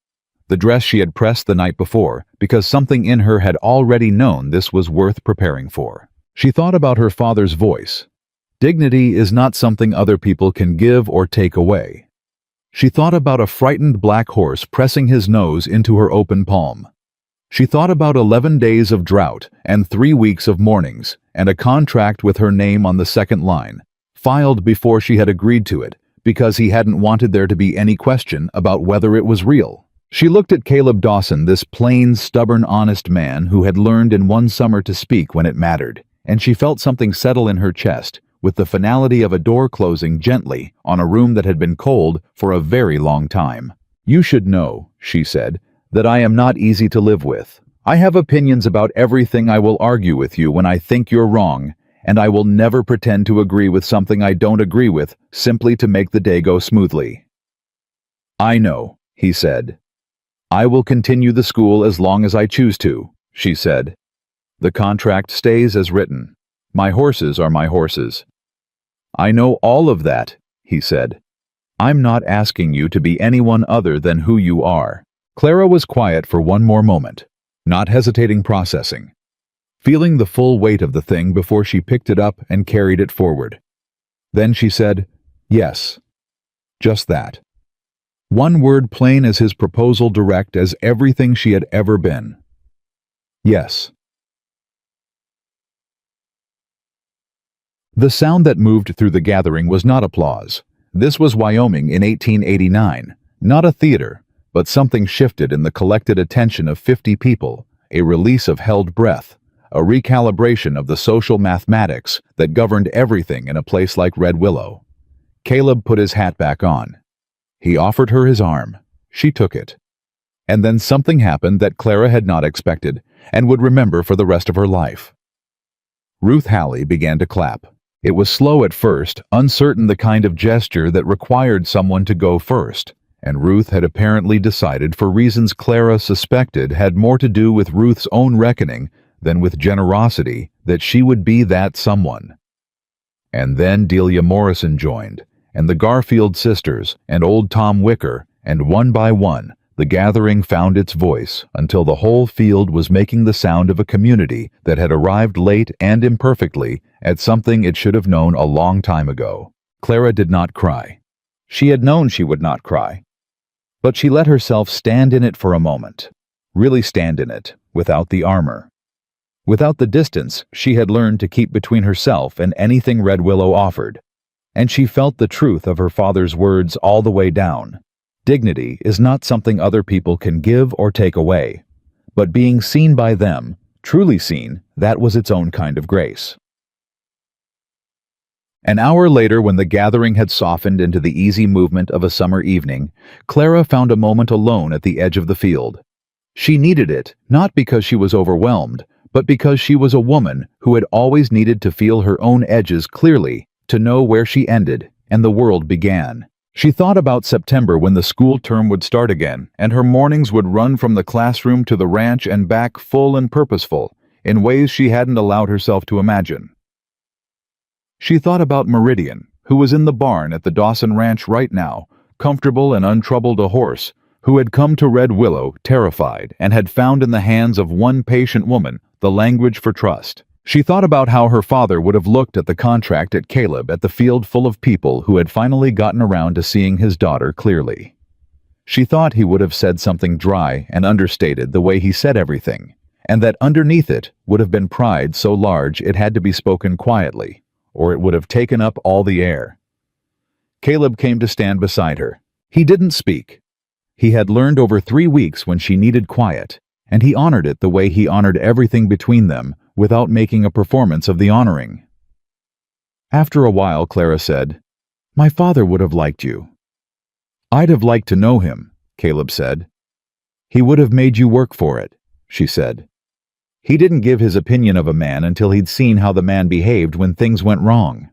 The dress she had pressed the night before, because something in her had already known this was worth preparing for. She thought about her father's voice. Dignity is not something other people can give or take away. She thought about a frightened black horse pressing his nose into her open palm. She thought about 11 days of drought and 3 weeks of mornings, and a contract with her name on the second line, filed before she had agreed to it, because he hadn't wanted there to be any question about whether it was real. She looked at Caleb Dawson, this plain, stubborn, honest man who had learned in one summer to speak when it mattered, and she felt something settle in her chest, with the finality of a door closing gently on a room that had been cold for a very long time. You should know, she said, that I am not easy to live with. I have opinions about everything. I will argue with you when I think you're wrong, and I will never pretend to agree with something I don't agree with simply to make the day go smoothly. I know, he said. I will continue the school as long as I choose to, she said. The contract stays as written. My horses are my horses. I know all of that, he said. I'm not asking you to be anyone other than who you are. Clara was quiet for one more moment, not hesitating, processing, feeling the full weight of the thing before she picked it up and carried it forward. Then she said, yes. Just that. One word, plain as his proposal, direct as everything she had ever been. Yes. The sound that moved through the gathering was not applause. This was Wyoming in 1889, not a theater, but something shifted in the collected attention of 50 people, a release of held breath, a recalibration of the social mathematics that governed everything in a place like Red Willow. Caleb put his hat back on. He offered her his arm. She took it. And then something happened that Clara had not expected and would remember for the rest of her life. Ruth Haley began to clap. It was slow at first, uncertain the kind of gesture that required someone to go first, and Ruth had apparently decided, for reasons Clara suspected had more to do with Ruth's own reckoning than with generosity, that she would be that someone. And then Delia Morrison joined, and the Garfield sisters, and old Tom Wicker, and one by one, the gathering found its voice until the whole field was making the sound of a community that had arrived late and imperfectly at something it should have known a long time ago. Clara did not cry. She had known she would not cry. But she let herself stand in it for a moment, really stand in it, without the armor. Without the distance she had learned to keep between herself and anything Red Willow offered. And she felt the truth of her father's words all the way down. Dignity is not something other people can give or take away. But being seen by them, truly seen, that was its own kind of grace. An hour later, when the gathering had softened into the easy movement of a summer evening, Clara found a moment alone at the edge of the field. She needed it, not because she was overwhelmed, but because she was a woman who had always needed to feel her own edges clearly, to know where she ended and the world began. She thought about September, when the school term would start again, and her mornings would run from the classroom to the ranch and back, full and purposeful, in ways she hadn't allowed herself to imagine. She thought about Meridian, who was in the barn at the Dawson Ranch right now, comfortable and untroubled a horse, who had come to Red Willow terrified and had found in the hands of one patient woman the language for trust. She thought about how her father would have looked at the contract at Caleb at the field full of people who had finally gotten around to seeing his daughter clearly. She thought he would have said something dry and understated the way he said everything, and that underneath it would have been pride so large it had to be spoken quietly, or it would have taken up all the air. Caleb came to stand beside her. He didn't speak. He had learned over 3 weeks when she needed quiet, and he honored it the way he honored everything between them, without making a performance of the honoring. After a while, Clara said, "My father would have liked you." "I'd have liked to know him," Caleb said. "He would have made you work for it," she said. "He didn't give his opinion of a man until he'd seen how the man behaved when things went wrong."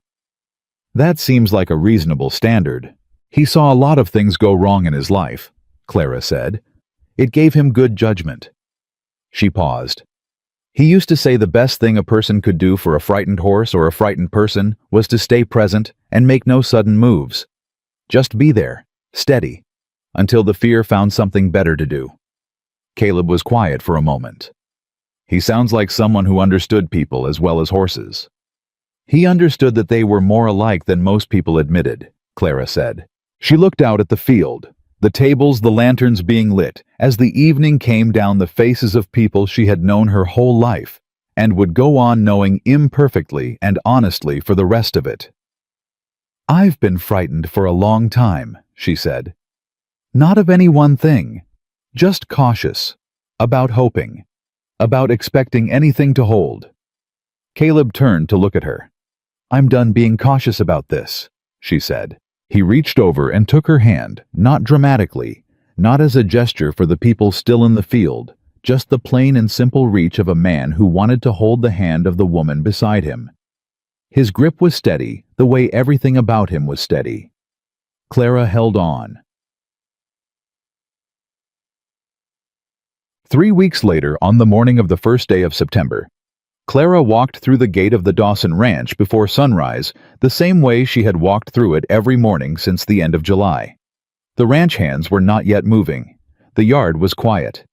"That seems like a reasonable standard. He saw a lot of things go wrong in his life," Clara said. "It gave him good judgment." She paused. "He used to say the best thing a person could do for a frightened horse or a frightened person was to stay present and make no sudden moves. Just be there, steady, until the fear found something better to do." Caleb was quiet for a moment. "He sounds like someone who understood people as well as horses." "He understood that they were more alike than most people admitted," Clara said. She looked out at the field, the tables, the lanterns being lit, as the evening came down the faces of people she had known her whole life, and would go on knowing imperfectly and honestly for the rest of it. "I've been frightened for a long time," she said. "Not of any one thing, just cautious, about hoping, about expecting anything to hold." Caleb turned to look at her. "I'm done being cautious about this," she said. He reached over and took her hand, not dramatically, not as a gesture for the people still in the field, just the plain and simple reach of a man who wanted to hold the hand of the woman beside him. His grip was steady, the way everything about him was steady. Clara held on. 3 weeks later, on the morning of the first day of September, Clara walked through the gate of the Dawson Ranch before sunrise, the same way she had walked through it every morning since the end of July. The ranch hands were not yet moving. The yard was quiet.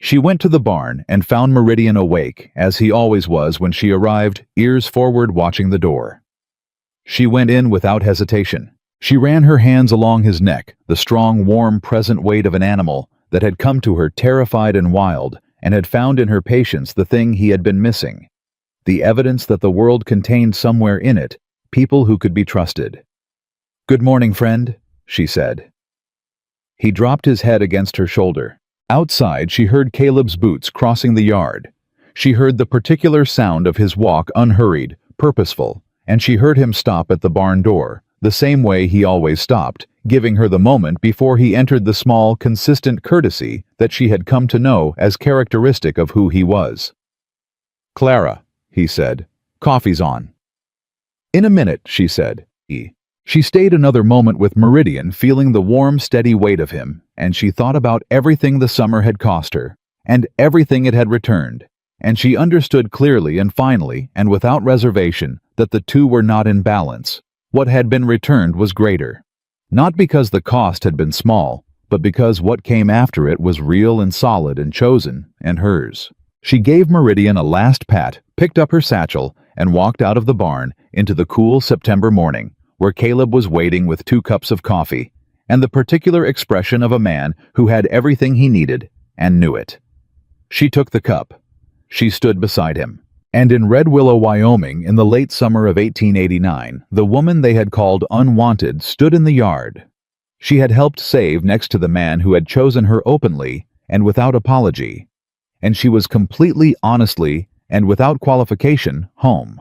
She went to the barn and found Meridian awake, as he always was when she arrived, ears forward watching the door. She went in without hesitation. She ran her hands along his neck, the strong, warm, present weight of an animal that had come to her terrified and wild, and had found in her patience the thing he had been missing, the evidence that the world contained somewhere in it people who could be trusted. "Good morning, friend," she said. He dropped his head against her shoulder. Outside, she heard Caleb's boots crossing the yard. She heard the particular sound of his walk, unhurried, purposeful, and she heard him stop at the barn door, the same way he always stopped, giving her the moment before he entered the small, consistent courtesy that she had come to know as characteristic of who he was. "Clara," he said, "coffee's on." "In a minute," she said. She stayed another moment with Meridian, feeling the warm, steady weight of him, and she thought about everything the summer had cost her, and everything it had returned, and she understood clearly and finally, and without reservation, that the two were not in balance. What had been returned was greater. Not because the cost had been small, but because what came after it was real and solid and chosen, and hers. She gave Meridian a last pat, picked up her satchel, and walked out of the barn into the cool September morning, where Caleb was waiting with 2 cups of coffee, and the particular expression of a man who had everything he needed and knew it. She took the cup. She stood beside him. And in Red Willow, Wyoming, in the late summer of 1889, the woman they had called Unwanted stood in the yard. She had helped save next to the man who had chosen her openly and without apology, and she was completely, honestly, and without qualification, home.